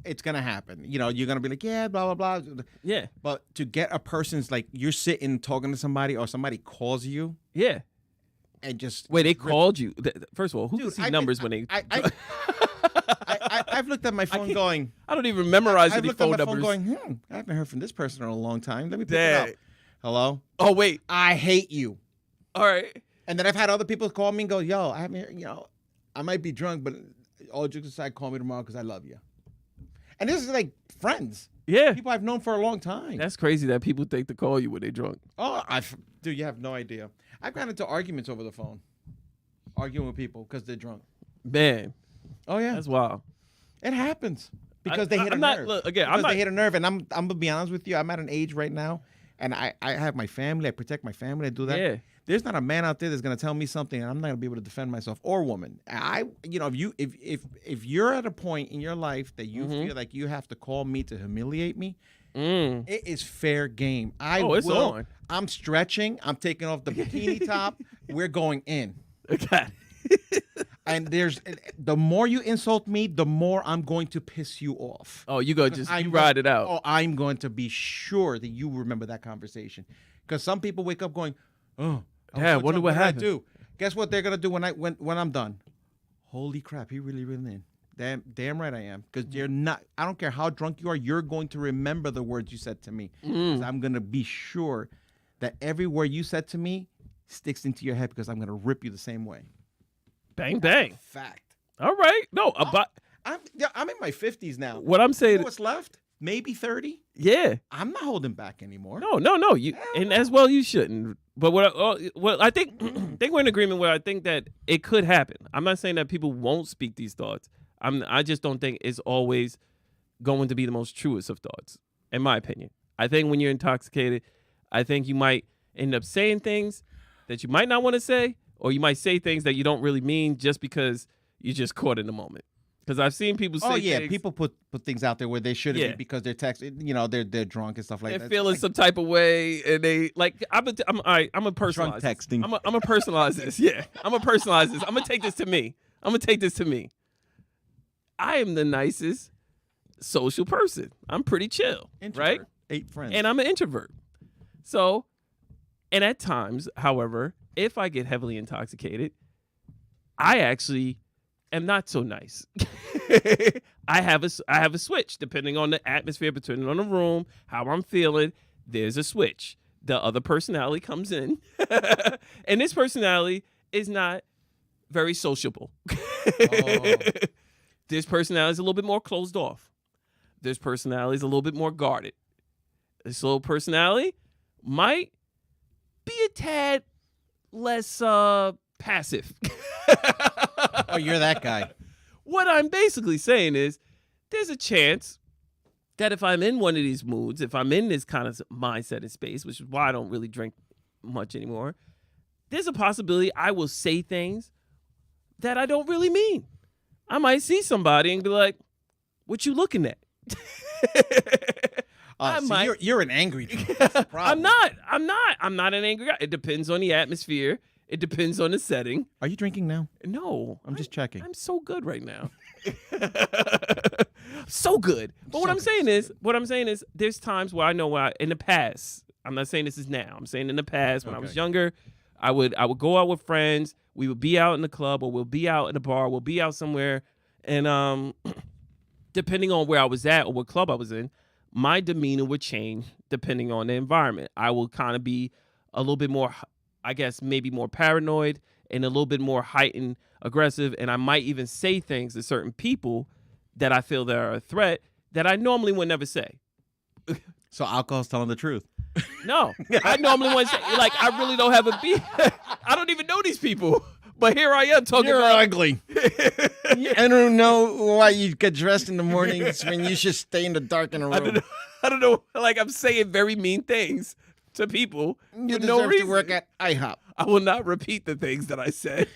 it's gonna happen. You're gonna be like, yeah, blah blah blah. Yeah. But to get a person's like you're sitting talking to somebody or somebody calls you Yeah. and just Wait, they called you. First of all, who Dude, can see numbers when they... I've looked at my phone going. I don't even memorize I've any looked at phone my numbers. phone going. I haven't heard from this person in a long time. Let me pick it Dang. up. Hello. Oh, wait. I hate you. All right. And then I've had other people call me and go, yo, I haven't, I might be drunk, but all jokes aside, call me tomorrow because I love you. And this is like friends, Yeah. people I've known for a long time. That's crazy that people think to call you when they drunk. Dude, you have no idea. I've gotten into arguments over the phone. arguing with people because they're drunk. Man, Oh yeah, that's wild. it happens because they hit a I'm not, nerve. look, again, Because I'm not. they hit a nerve, and I'm gonna be honest with you. I'm at an age right now, and I have my family. I protect my family. I do that. Yeah. There's not a man out there that's gonna tell me something, and I'm not gonna be able to defend myself, or woman. If you're at a point in your life that you Mm-hmm. feel like you have to call me to humiliate me, Mm. it is fair game. It's on. I'm stretching. I'm taking off the bikini top. We're going in. Okay. And the more you insult me, the more I'm going to piss you off. Oh, you go just you ride it out. Oh, I'm going to be sure that you remember that conversation. Because some people wake up going, "Oh, Yeah, wonder what did I happened." do?" Guess what they're gonna do when I'm done? Holy crap, he really in. Damn right I am. Because you're not. I don't care how drunk you are. You're going to remember the words you said to me. 'Cause I'm gonna be sure that every word you said to me sticks into your head because I'm gonna rip you the same way. Bang bang. Fact. All right. No, but I'm in my 50s now. what I'm You saying, know what's left? Maybe 30. yeah. I'm not holding back anymore. No. You and as well you shouldn't. But what I think, think we're in agreement where I think that it could happen. I'm not saying that people won't speak these thoughts. I just don't think it's always going to be the most truest of thoughts, in my opinion. I think when you're intoxicated, I think you might end up saying things that you might not want to say, or you might say things that you don't really mean just because you just caught in the moment. Because I've seen people say, Oh yeah, things, people put things out there where they shouldn't Yeah. be because they're they're drunk and stuff like they're that. feeling some type of way, and they like. I'm a personalize. Drunk this. texting. I'm a personalize this. Yeah, I'm a personalize this. I'm gonna take this to me. I am the nicest social person. I'm pretty chill, right? 8 friends. And I'm an introvert. So, and at times, however, if I get heavily intoxicated, I actually am not so nice. I have a switch depending on the atmosphere, depending on the room, how I'm feeling. There's a switch. The other personality comes in, and this personality is not very sociable. This personality is a little bit more closed off. This personality is a little bit more guarded. This little personality might be a tad less passive. Oh, you're that guy. What I'm basically saying is there's a chance that if I'm in one of these moods, if I'm in this kind of mindset and space, which is why I don't really drink much anymore, there's a possibility I will say things that I don't really mean. I might see somebody and be like, "What you looking at?" I So might. you're an angry drunk. That's the problem. I'm not an angry guy. It depends on the atmosphere. It depends on the setting. Are you drinking now? No, I'm just checking. I'm so good right now. So good. But what I'm saying is, there's times where I know in the past. I'm not saying this is now. I'm saying in the past when I was younger, I would go out with friends. We would be out in the club, or we'll be out in the bar. We'll be out somewhere, and depending on where I was at or what club I was in, my demeanor would change depending on the environment. I will kind of be a little bit more, I guess, maybe more paranoid and a little bit more heightened aggressive. And I might even say things to certain people that I feel that are a threat that I normally would never say. So alcohol's telling the truth. No, I normally wouldn't say, like, I really don't have a beef. I don't even know these people. But here I am talking You're about ugly. I don't know why you get dressed in the mornings when you should stay in the dark in a room. I don't know. Like, I'm saying very mean things to people You for deserve no reason. to work at IHOP. I will not repeat the things that I said.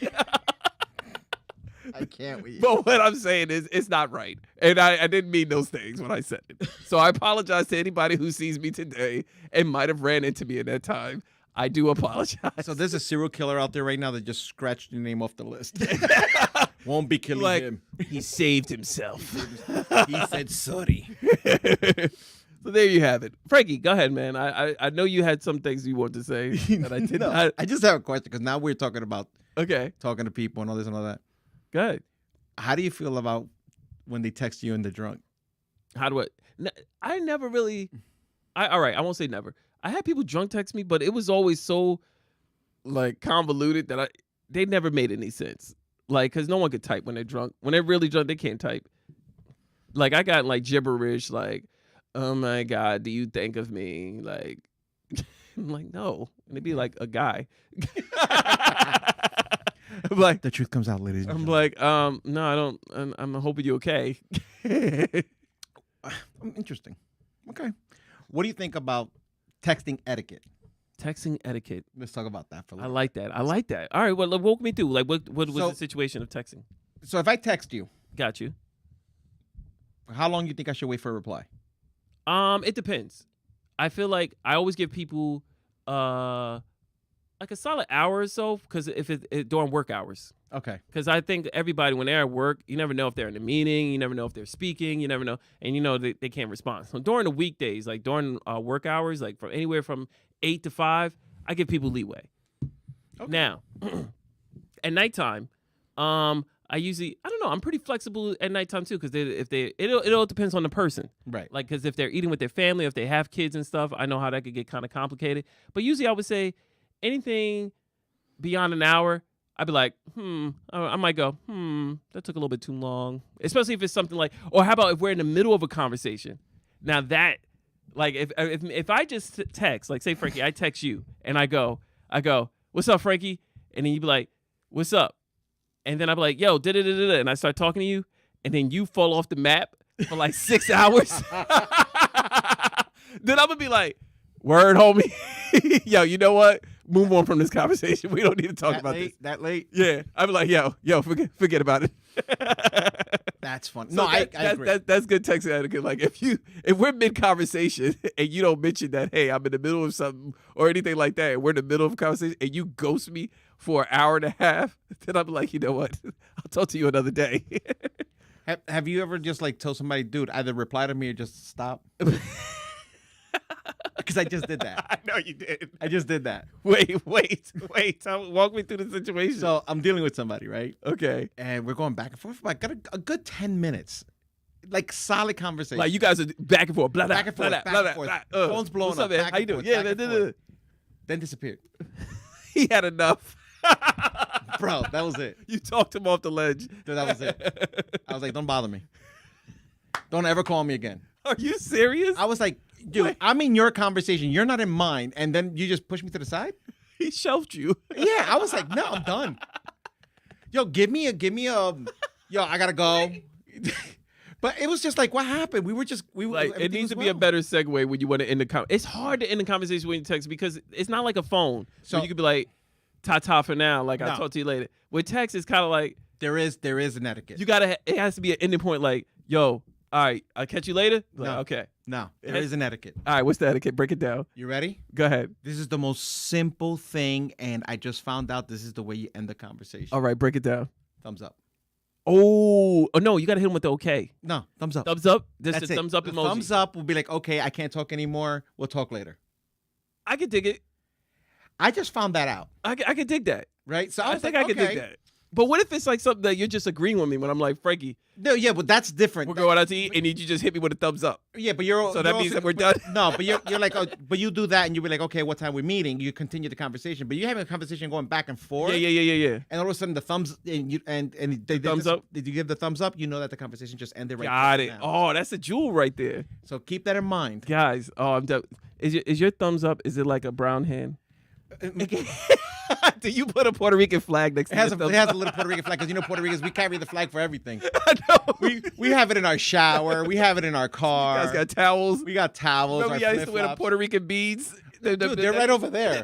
I can't with you. But what I'm saying is, it's not right. And I didn't mean those things when I said it. So I apologize to anybody who sees me today and might have ran into me at that time. I do apologize. So there's a serial killer out there right now that just scratched your name off the list. Won't be killing Like, him. he saved himself. He said sorry. So there you have it. Frankie, go ahead, man. I know you had some things you want to say that I did not. I just have a question because now we're talking about Okay, talking to people and all this and all that. go ahead. How do you feel about when they text you and they're drunk? How do I never really, all right, I won't say never. I had people drunk text me, but it was always so, like, convoluted that they never made any sense. Like, because no one could type when they're drunk. When they're really drunk, they can't type. Like, I got, like, gibberish, like, "Oh, my God, do you think of me?" Like, I'm like, no. And it'd be like a guy. I'm like, The truth comes out, ladies. And I'm gentlemen. like, no, I don't. I'm hoping you're okay. Interesting. Okay. What do you think about texting etiquette? Texting etiquette. Let's talk about that for a I little. like that. I like that. All right. Well, walk me through. Like, what was So- the situation of texting? So if I text you, Got you. how long do you think I should wait for a reply? It depends. I feel like I always give people like a solid hour or so, because if it during work hours. Okay. Because I think everybody, when they're at work, you never know if they're in a meeting, you never know if they're speaking, you never know, and they can't respond. So during the weekdays, like during work hours, like from anywhere from 8 to 5, I give people leeway. Okay. Now, at nighttime, I usually, I don't know, I'm pretty flexible at nighttime too, because it all depends on the person. Right. Like, because if they're eating with their family, if they have kids and stuff, I know how that could get kind of complicated. But usually I would say anything beyond an hour, I'd be like, I might go, that took a little bit too long. Especially if it's something like, or how about if we're in the middle of a conversation? Now that, like, if I just text, like, say, Frankie, I text you, and I go, what's up, Frankie? And then you be like, what's up? And then I'd be like, yo, da-da-da-da-da, and I start talking to you, and then you fall off the map for like 6 hours. Then I'm gonna be like, word, homie. Yo, you know what? Move on from this conversation. We don't need to talk about this. That late? Yeah, I'd be like, yo, forget about it. That's funny. So No, I that- agree. that's good text etiquette. Like, if we're mid conversation and you don't mention that, hey, I'm in the middle of something or anything like that, and we're in the middle of a conversation and you ghost me for an hour and a half, then I'm like, you know what? I'll talk to you another day. Have you ever just like told somebody, dude, either reply to me or just stop? Because I just did that. I know you did. I just did that. Wait. Walk me through the situation. So I'm dealing with somebody, right? okay. And we're going back and forth for like a good 10 minutes. Like solid conversation. Like, you guys are back and forth, blah, blah, Back and forth, blah, back blah, and blah, forth. blah. Phone's blowing What's up, up, man? back How you and doing? forth, Yeah, back and man. forth. Then disappeared. He had enough. Bro, that was it. You talked him off the ledge. Dude, that was it. I was like, don't bother me. Don't ever call me again. Are you serious? I was like, dude, Wait. I'm in your conversation. You're not in mine. And then you just push me to the side? He shelved you. Yeah, I was like, no, I'm done. Yo, give me a, yo, I gotta go. But it was just like, what happened? We were Like, it everything needs was to be a well. better segue when you want to end the It's hard to end the conversation when you text, because it's not like a phone. So So- you could be like, ta-ta for now. Like, I'll No. talk to you later. With text, it's kind of like, There is an etiquette. it has to be an ending point. Like, yo, all right, I'll catch you later. Like, No. okay. No, there has- is an etiquette. All right, what's the etiquette? Break it down. You ready? Go ahead. This is the most simple thing, and I just found out this is the way you end the conversation. All right, break it down. Thumbs up. Oh no, you got to hit him with the okay. No, thumbs up. Thumbs up. That's That's the it. thumbs up The emoji. thumbs up will be like, okay, I can't talk anymore. We'll talk later. I could dig it. I just found that out, I could dig that. right? So I I was think like, I could okay. dig that. But what if it's like something that you're just agreeing with me when I'm like, Frankie, No, yeah, but that's different. we're going out to eat, and you just hit me with a thumbs up. Yeah, but you're So that you're means also- that we're done? No, but you're like, oh, but you do that, and you be like, okay, what time we're meeting? You continue the conversation, but you're having a conversation going back and forth. Yeah. And all of a sudden, the thumbs and they Thumbs up? Did you give the thumbs up? You know that the conversation just ended right. Got there it. now. Oh, that's a jewel right there, So keep that in mind. guys. Oh, I'm done. Is your thumbs up? Is it like a brown hand? Do you put a Puerto Rican flag next It to has your a thumbs up? little Puerto Rican flag because you know Puerto Ricans, we carry the flag for everything. I know. We have it in our shower. We have it in our car. You guys got towels. we got towels. Remember, our y'all used to wear the flip-flops. Puerto Rican beads. Dude, they're right over there.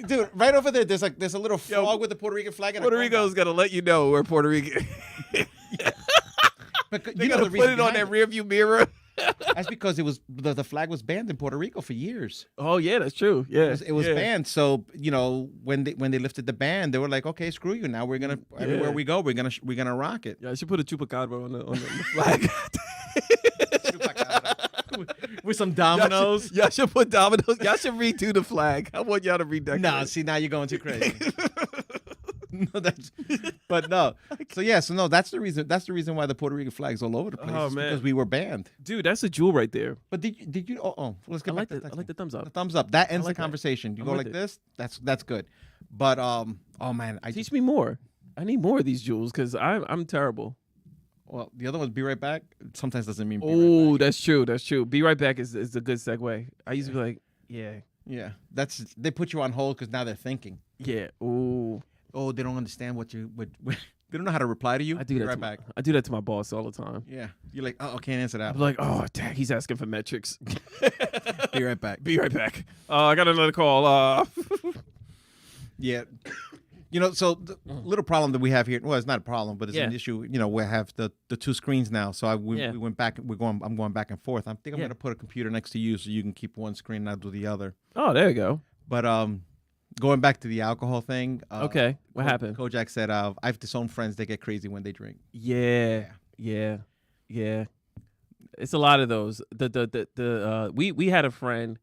Dude, right over there. There's a little frog with the Puerto Rican flag. And Puerto a Rico's gonna let you know we're Puerto Rican. But They you know gotta the put reason it on that behind rearview mirror. That's because it was the flag was banned in Puerto Rico for years. Oh yeah, that's true. Yeah, It was yeah. banned. So when they lifted the ban, they were like, okay, screw you. Now we're gonna everywhere we go, we're gonna rock it. Yeah, I should put a chupacabra on the flag. With some dominoes. Y'all should put dominoes. Y'all should redo the flag. I want y'all to redecorate. No, see now you're going too crazy. No, but no. So yeah, so no, that's the reason. That's the reason why the Puerto Rican flag's all over the place. Oh, is man. because we were banned. dude, that's a jewel right there. But did you? Oh, let's I get like back the to I like the thumbs the up. thumbs up. That ends like the that. conversation. You I'm go with like it. this. That's good. But oh man, Teach me more. I need more of these jewels because I'm terrible. well, the other one, be right back. Sometimes doesn't mean. Be right Oh, back. that's true. That's true. Be right back is a good segue. I used to be like, yeah, Yeah, they put you on hold because now they're thinking. yeah. Ooh, Oh, they don't understand what they don't know how to reply to you. I do that right to back. I do that to my boss all the time. Yeah, you're like, oh, can't answer that. I'm like, oh, dang, he's asking for metrics. Be right back. Be right back. I got another call. Yeah. So the little problem that we have here, well, it's not a problem, but it's an issue. We have the two screens now. So we went back. I'm going back and forth. I'm going to put a computer next to you so you can keep one screen and I'll do the other. Oh, there you go. But going back to the alcohol thing. Okay, what happened? Kojak said, I have disowned friends that get crazy when they drink. Yeah. It's a lot of those. We had a friend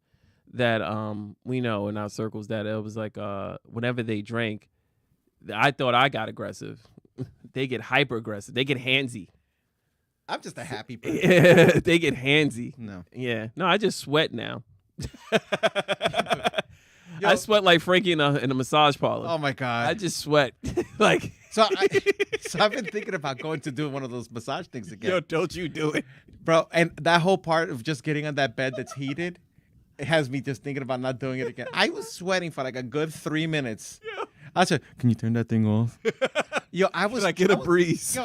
that we know in our circles that it was like whenever they drank, I thought I got aggressive. They get hyper aggressive. They get handsy. I'm just a happy person. They get handsy. No. Yeah. No, I just sweat now. I sweat like Frankie in a massage parlor. Oh my God. I just sweat. Like so I've been thinking about going to do one of those massage things again. Yo, don't you do it. Bro, and that whole part of just getting on that bed that's heated, it has me just thinking about not doing it again. I was sweating for like a good 3 minutes. Yeah. I said, "Can you turn that thing off?" Yo, I was like, get a breeze.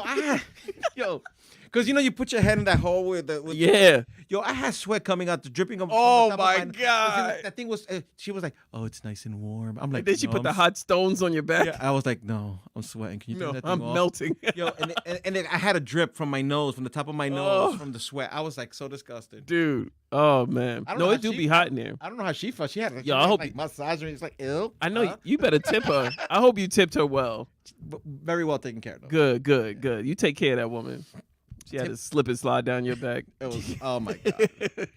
Yo, because you put your head in that hole with yeah. Yo, I had sweat coming out, dripping. Oh from the top my of God! That thing was. She was like, "Oh, it's nice and warm." I'm like, and then she put the hot stones on your back. Yeah, I was like, "No, I'm sweating. Can you turn that thing I'm off?" melting. Yo, and then I had a drip from my nose, from the top of my nose, from the sweat. I was like so disgusted, dude. Oh man, no, it do be hot in there. I don't know how she felt. She had I hope like massaging. It's like, ew. I know you better tip her. I hope you tipped her well. Very well taken care of. Though. Good. You take care of that woman. She had to slip and slide down your back. It was. Oh my God.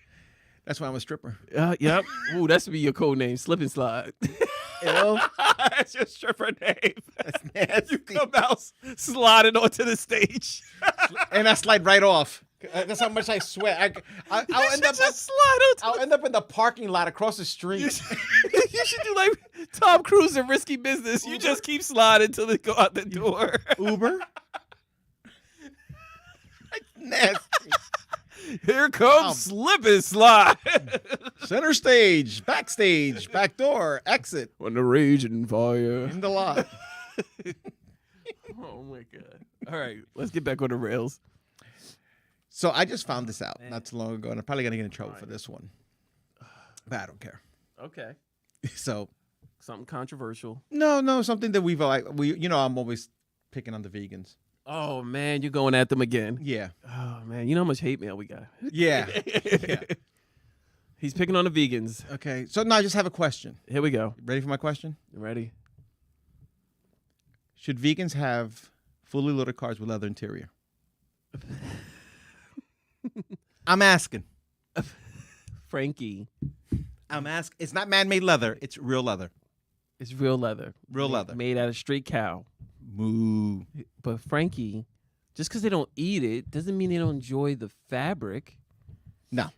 That's why I'm a stripper. Yep. Ooh, that's be your code name. Slip and slide. Ew. That's your stripper name. That's nasty. You come out sliding onto the stage. And I slide right off. That's how much I sweat. I'll end up just slide onto I'll end up in the parking lot across the street. You should do like Tom Cruise in Risky Business. You just keep sliding till they go out the door. Uber. Nasty. Here comes slip and slide. Center stage, backstage, back door, exit. On the raging fire. In the lot. Oh my God. All right, let's get back on the rails. So I just found this out not too long ago, and I'm probably gonna get in trouble for this one. But I don't care. Okay. So something controversial. No, something that I'm always picking on the vegans. Oh man, you're going at them again. Yeah. Oh man, you know how much hate mail we got. Yeah. Yeah. He's picking on the vegans. Okay. So now I just have a question. Here we go. Ready for my question? You ready? Should vegans have fully loaded cars with leather interior? I'm asking. Frankie. I'm asking. It's not man-made leather. It's real leather. It's real leather. Real leather. Made out of straight cow. Moo. But Frankie, just because they don't eat it doesn't mean they don't enjoy the fabric. No.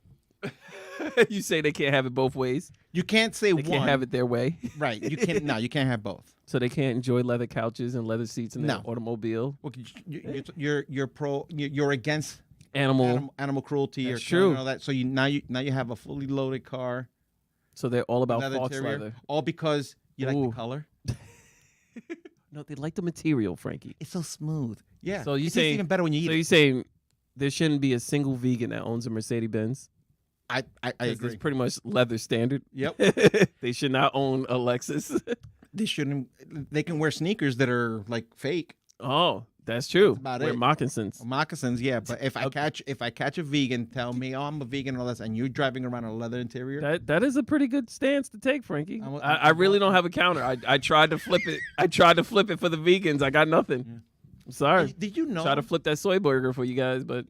You say they can't have it both ways? You can't say they can't have it their way. Right. You can't. No, you can't have both. So they can't enjoy leather couches and leather seats in their automobile. Well, you're against animal cruelty. That's or true. And all that. So now you have a fully loaded car. So they're all about leather Fox interior, leather. all because you like the color. No, they like the material, Frankie. It's so smooth. Yeah. So you it's saying even better when you eat So it. you saying there shouldn't be a single vegan that owns a Mercedes Benz? I agree. It's pretty much leather standard. Yep. They should not own a Lexus. They shouldn't. They can wear sneakers that are like fake. Oh, that's true. That's about Wear it. moccasins. Moccasins, yeah. But if I catch a vegan, tell me, oh, I'm a vegan and all that, and you're driving around a leather interior. That is a pretty good stance to take, Frankie. I'm I really don't have a counter. I tried to flip it. I tried to flip it for the vegans. I got nothing. Yeah. I'm sorry. Did you know? Try to flip that soy burger for you guys, but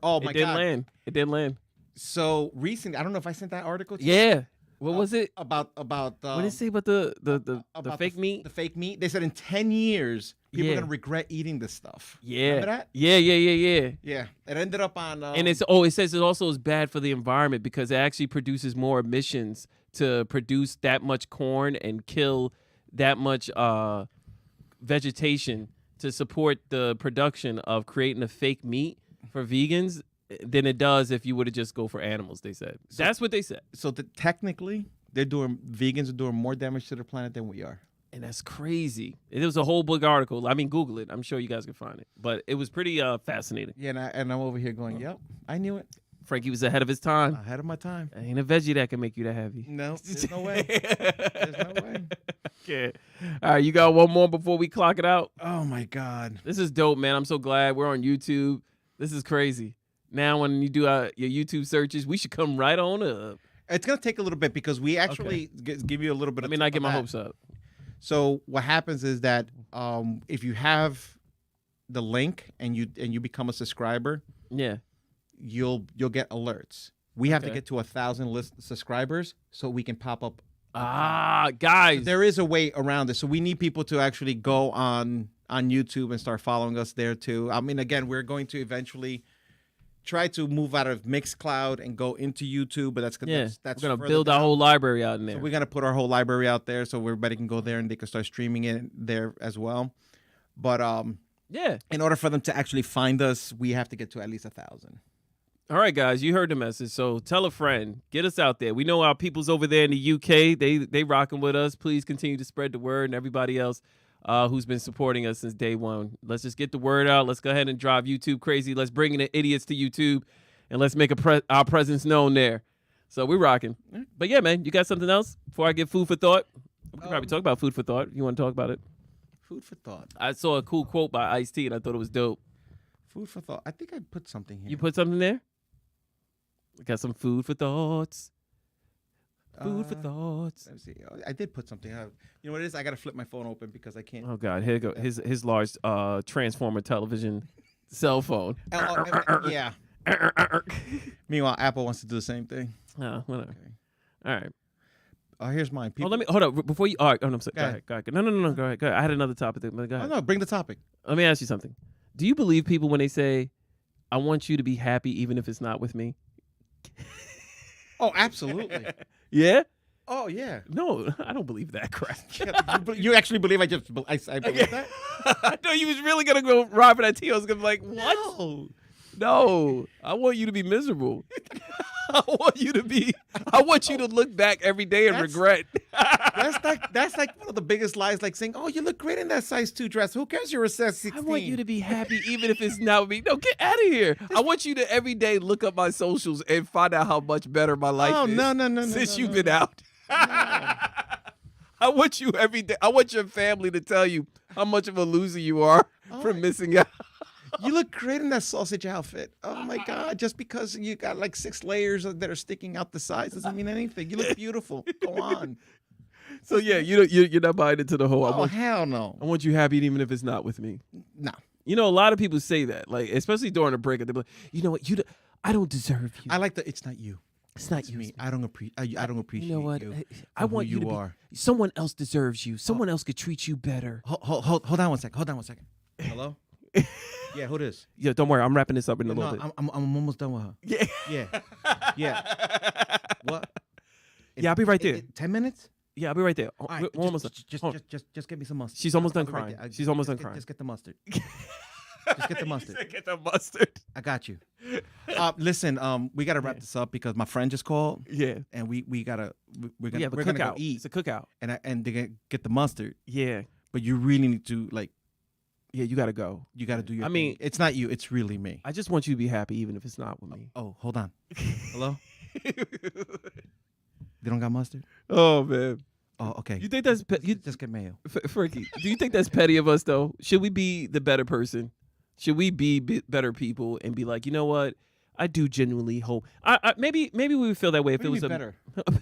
oh my it didn't God. land. It didn't land. So recently, I don't know if I sent that article to you. Yeah. What was it? About What did it say about the fake meat? The fake meat. They said in 10 years, people Yeah. are gonna regret eating this stuff. Yeah. Remember that? Yeah. Yeah. It ended up on. And it says it also is bad for the environment because it actually produces more emissions to produce that much corn and kill that much vegetation to support the production of creating a fake meat for vegans than it does if you were to just go for animals, they said. That's what they said. So technically, vegans are doing more damage to the planet than we are. And that's crazy. It was a whole big article. I mean, Google it. I'm sure you guys can find it. But it was pretty fascinating. Yeah, and I'm over here going, yep, I knew it. Frankie was ahead of his time. Ahead of my time. Ain't a veggie that can make you that heavy. No, there's no way. There's no way. Okay. All right, you got one more before we clock it out? Oh, my God. This is dope, man. I'm so glad we're on YouTube. This is crazy. Now when you do your YouTube searches, we should come right on up. It's going to take a little bit because we actually give you a little bit Let of me not get my that. hopes up. So what happens is that if you have the link and you become a subscriber, Yeah. you'll get alerts. We have to Okay. get to 1,000 subscribers so we can pop up. Guys. There is a way around this. So we need people to actually go on YouTube and start following us there too. I mean, again, we're going to eventually try to move out of Mixcloud and go into YouTube, but that's Yeah. that's We're going to further build our down. whole library out in there. So we're gonna put our whole library out there so everybody can go there and they can start streaming it there as well. But yeah. in order for them to actually find us, we have to get to at least 1,000. All right, guys, you heard the message. So tell a friend, get us out there. We know our people's over there in the UK. They rocking with us. Please continue to spread the word, and everybody else who's been supporting us since day one. Let's just get the word out. Let's go ahead and drive YouTube crazy. Let's bring in the idiots to YouTube, and let's make our presence known there. So we're rocking. But yeah, man, you got something else before I get food for thought? We can probably talk about food for thought. You want to talk about it? Food for thought. I saw a cool quote by Ice-T, and I thought it was dope. Food for thought. I think I put something here. You put something there? Got some food for thoughts. Food for thoughts. Let me see. I did put something. You know what it is? I got to flip my phone open because I can't. Oh God, here you go. His large transformer television cell phone. Yeah. Meanwhile, Apple wants to do the same thing. Oh, whatever. All right. Here's mine. People, Let me hold up before you. All right. Oh, no, I'm sorry. Go ahead. Go ahead. No. Go ahead. Go ahead. I had another topic. Go ahead. no, bring the topic. Let me ask you something. Do you believe people when they say, "I want you to be happy, even if it's not with me"? Oh, absolutely. Yeah. Oh, yeah. No, I don't believe that crap. You actually believe I believe that? I know you was really gonna go rob that tea. I was gonna be like, what? No, I want you to be miserable. I want you to look back every day and regret. That's like one of the biggest lies, like saying, "Oh, you look great in that size 2 dress. Who cares you're a size 16?" I want you to be happy even if it's not with me. No, get out of here. I want you to every day look up my socials and find out how much better my life is. No, since no, you've no, been no. out. I want you every day. I want your family to tell you how much of a loser you are for missing out. You look great in that sausage outfit. Oh my God! Just because you got like 6 layers that are sticking out the sides doesn't mean anything. You look beautiful. Go on. So yeah, you're not buying into the whole. Oh hell no. I want you happy even if it's not with me. No. You know, a lot of people say that, like especially during a breakup. They're like, you know what? I don't deserve you. I like the. It's not you. It's not It's you. me. I don't appreciate. I don't appreciate You know what? you. I want you to be. are. Someone else deserves you. Someone else could treat you better. Hold on one second. Hello. Yeah, who this? Yeah, don't worry. I'm wrapping this up in a little No, bit. I'm almost done with her. Yeah. Yeah. What? Yeah, I'll be right there. 10 minutes? Yeah, I'll be right there. All right, We're almost done. Hold on. just get me some mustard. She's almost done I'll be right crying. there. She's almost done Just crying. Just get the mustard. Just get the mustard. Get the mustard. I got you. Listen, we gotta wrap this up because my friend just called, Yeah. and we're gonna We we're have a gonna go cookout. eat, It's a cookout. and they're gonna get the mustard. Yeah. But you really need to Yeah, you got to go. you gotta do your. I mean- thing. It's not you. It's really me. I just want you to be happy even if it's not with me. Oh, hold on. Hello. They don't got mustard. Oh, man. Oh, okay. You think that's just get mayo. Frankie, do you think that's petty of us, though? Should we be the better person? Should we be better people and be like, you know what? I do genuinely hope. Maybe we would feel that way if What it do was you a mean better.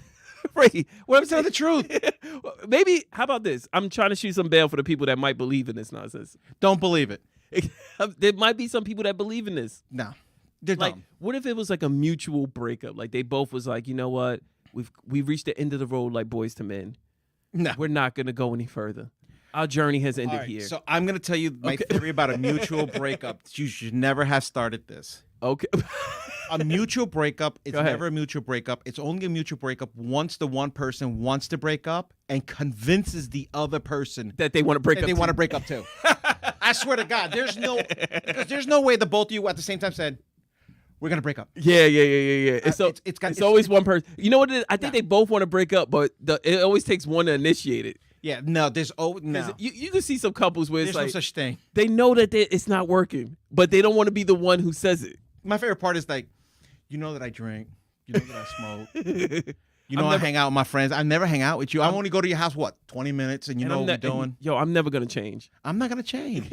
Frankie, what I'm saying the truth. Maybe. How about this? I'm trying to shoot some bail for the people that might believe in this nonsense. Don't believe it. There might be some people that believe in this. No, they're Like, dumb. what if it was like a mutual breakup? Like they both was like, you know what? We've reached the end of the road like boys to men. No. We're not gonna go any further. Our journey has ended All right, here. So I'm gonna tell you my theory about a mutual breakup. You should never have started this. Okay. A mutual breakup, it's Go ahead. never a mutual breakup. It's only a mutual breakup once the one person wants to break up and convinces the other person that they want to break that up. they too. want to break up too. I swear to God, there's no way the both of you at the same time said, "We're gonna break up." Yeah. It's always one person. You know what it is? I think they both want to break up, but it always takes one to initiate it. Yeah, no, there's oh 'Cause no, you can see some couples where it's there's no like such thing. they know that it's not working, but they don't want to be the one who says it. My favorite part is like, you know that I drink, you know that I smoke, you know I'm I never- hang out with my friends. I never hang out with you. I only go to your house 20 minutes, and you And know I'm what we're not- doing. Yo, I'm never gonna change. I'm not gonna change.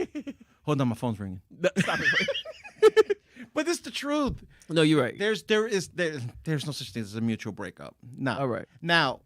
Hold on, my phone's ringing. Stop it. But it's the truth. No, you're right. There's no such thing as a mutual breakup. No. All right. Now,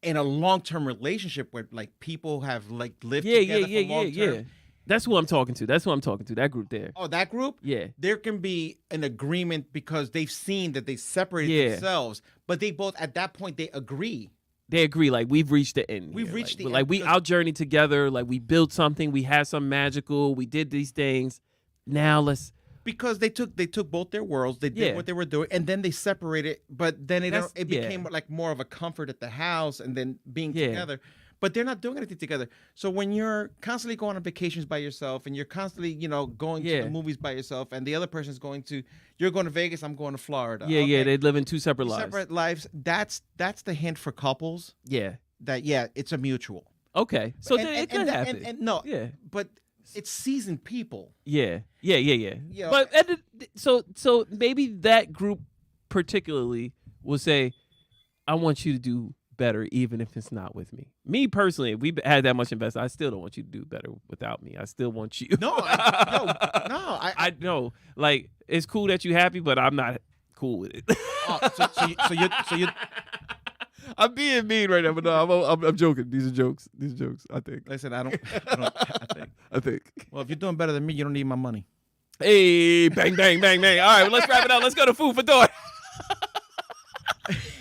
in a long-term relationship where like people have like lived Yeah, together yeah, for long term. yeah. That's who I'm talking to. That's who I'm talking to. That group there. Oh, that group? Yeah. There can be an agreement because they've seen that they separated Yeah. themselves, but they both at that point they agree. They agree, like we've reached the end. We've here. reached the like end we because- out journeyed together. Like we built something. We had something magical. We did these things. Now let's. Because they took both their worlds, they did Yeah. what they were doing, and then they separated. But then That's- it yeah. became like more of a comfort at the house, and then being Yeah. together. But they're not doing anything together. So when you're constantly going on vacations by yourself, and you're constantly going to Yeah. the movies by yourself, and the other person's you're going to Vegas, I'm going to Florida. Yeah, Okay. they live in two separate lives. Separate lives. That's the hint for couples Yeah. that it's a mutual. Okay. So And- then and- it could and- happen. and no, Yeah. but it's seasoned people. Yeah. Yeah. But so maybe that group particularly will say, I want you to do better even if it's not with me. Me personally, if we had that much investment, I still don't want you to do better without me. I still want you. No, I know. Like, it's cool that you're happy, but I'm not cool with it. so you I'm being mean right now, but no, I'm joking. These are jokes. I think. listen. I think. I think. Well, if you're doing better than me, you don't need my money. Hey, bang, bang, bang, bang. All right, well, let's wrap it up. Let's go to food for thought.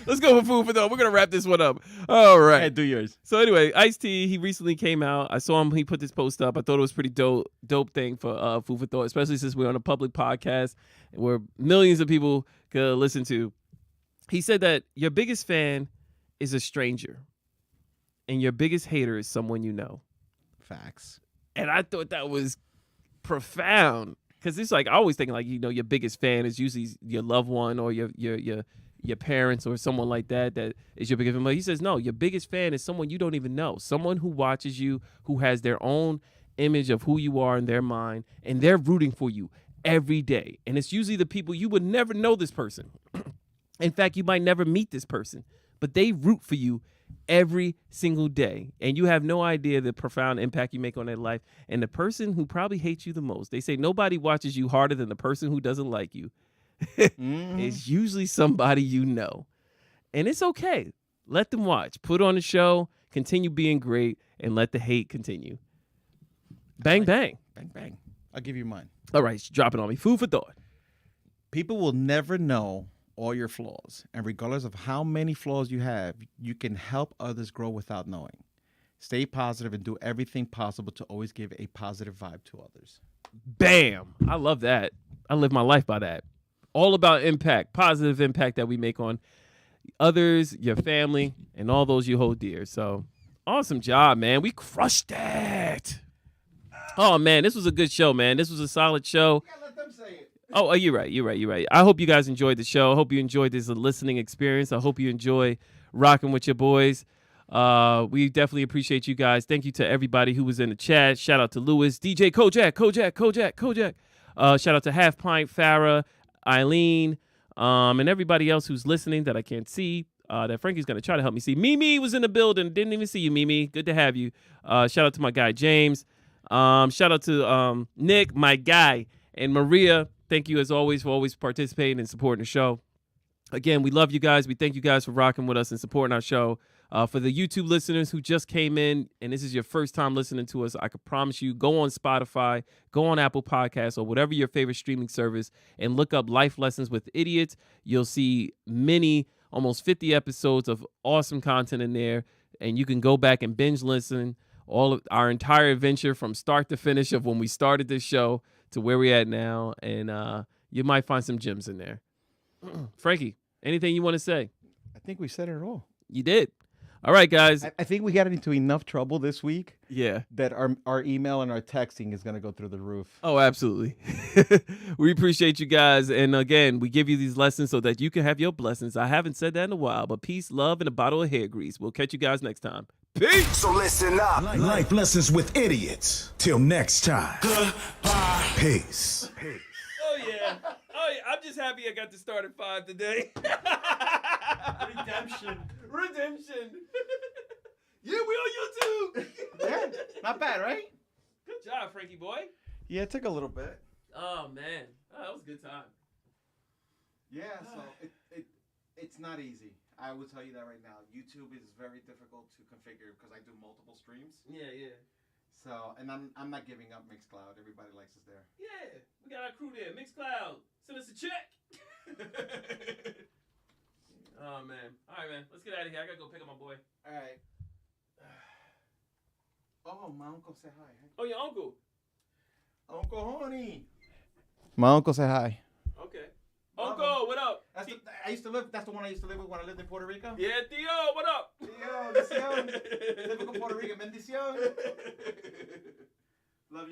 Let's go for food for thought. We're gonna wrap this one up. All right. Hey, do yours. So anyway, Ice-T, he recently came out. I saw him. He put this post up. I thought it was pretty dope thing for food for thought, especially since we're on a public podcast where millions of people could listen to. He said that your biggest fan is a stranger, and your biggest hater is someone you know. Facts. And I thought that was profound because it's like I always think like your biggest fan is usually your loved one or your parents or someone like that is your biggest fan. But he says no, your biggest fan is someone you don't even know, someone who watches you, who has their own image of who you are in their mind, and they're rooting for you every day. And it's usually the people you would never know this person. In fact, you might never meet this person, but they root for you every single day. And you have no idea the profound impact you make on their life. And the person who probably hates you the most, they say nobody watches you harder than the person who doesn't like you. Is usually somebody you know. And it's okay. Let them watch. Put on a show, continue being great, and let the hate continue. Bang, bang. Bang bang. I'll give you mine. All right, drop it on me. Food for thought. People will never know all your flaws, and regardless of how many flaws you have, you can help others grow without knowing. Stay positive and do everything possible to always give a positive vibe to others. Bam. I love that. I live my life by that. All about impact, positive impact that we make on others, your family, and all those you hold dear. So awesome job, man. We crushed it. Oh, man, this was a good show, man. This was a solid show. Let them say it. Oh, you're right. I hope you guys enjoyed the show. I hope you enjoyed this listening experience. I hope you enjoy rocking with your boys. We definitely appreciate you guys. Thank you to everybody who was in the chat. Shout out to Lewis, DJ Kojak. Shout out to Half Pint, Farah, Eileen, and everybody else who's listening that I can't see. That Frankie's going to try to help me see. Mimi was in the building. Didn't even see you, Mimi. Good to have you. Shout out to my guy, James. Shout out to Nick, my guy, and Maria. Thank you, as always, for always participating and supporting the show. Again, we love you guys. We thank you guys for rocking with us and supporting our show. For the YouTube listeners who just came in and this is your first time listening to us, I can promise you, go on Spotify, go on Apple Podcasts, or whatever your favorite streaming service, and look up Life Lessons with Idiots. You'll see almost 50 episodes of awesome content in there, and you can go back and binge listen all of our entire adventure from start to finish of when we started this show to where we're at now, and you might find some gems in there. Frankie, anything you want to say? I think we said it all. You did. All right, guys. I think we got into enough trouble this week Yeah. that our email and our texting is going to go through the roof. Oh, absolutely. We appreciate you guys. And again, we give you these lessons so that you can have your blessings. I haven't said that in a while, but peace, love, and a bottle of hair grease. We'll catch you guys next time. Peace. So listen up. Life lessons with idiots. Till next time. Goodbye. Peace. Oh yeah. I'm just happy I got to start at 5 today. Redemption. Yeah, we on YouTube. Yeah, not bad, right? Good job, Frankie boy. Yeah, it took a little bit. Oh man, that was a good time. Yeah, so it's not easy. I will tell you that right now. YouTube is very difficult to configure because I do multiple streams. Yeah. So, and I'm not giving up Mixcloud. Everybody likes us there. Yeah, we got our crew there. Mixcloud, send us a check. Oh man. All right, man. Let's get out of here. I gotta go pick up my boy. All right. Oh, my uncle said hi. Oh, your uncle. Uncle Honey. My uncle said hi. Okay. Uncle, what up? That's the one I used to live with when I lived in Puerto Rico. Yeah, Theo, what up? Tío, bendición. Típico Puerto Rican, bendición. Love you.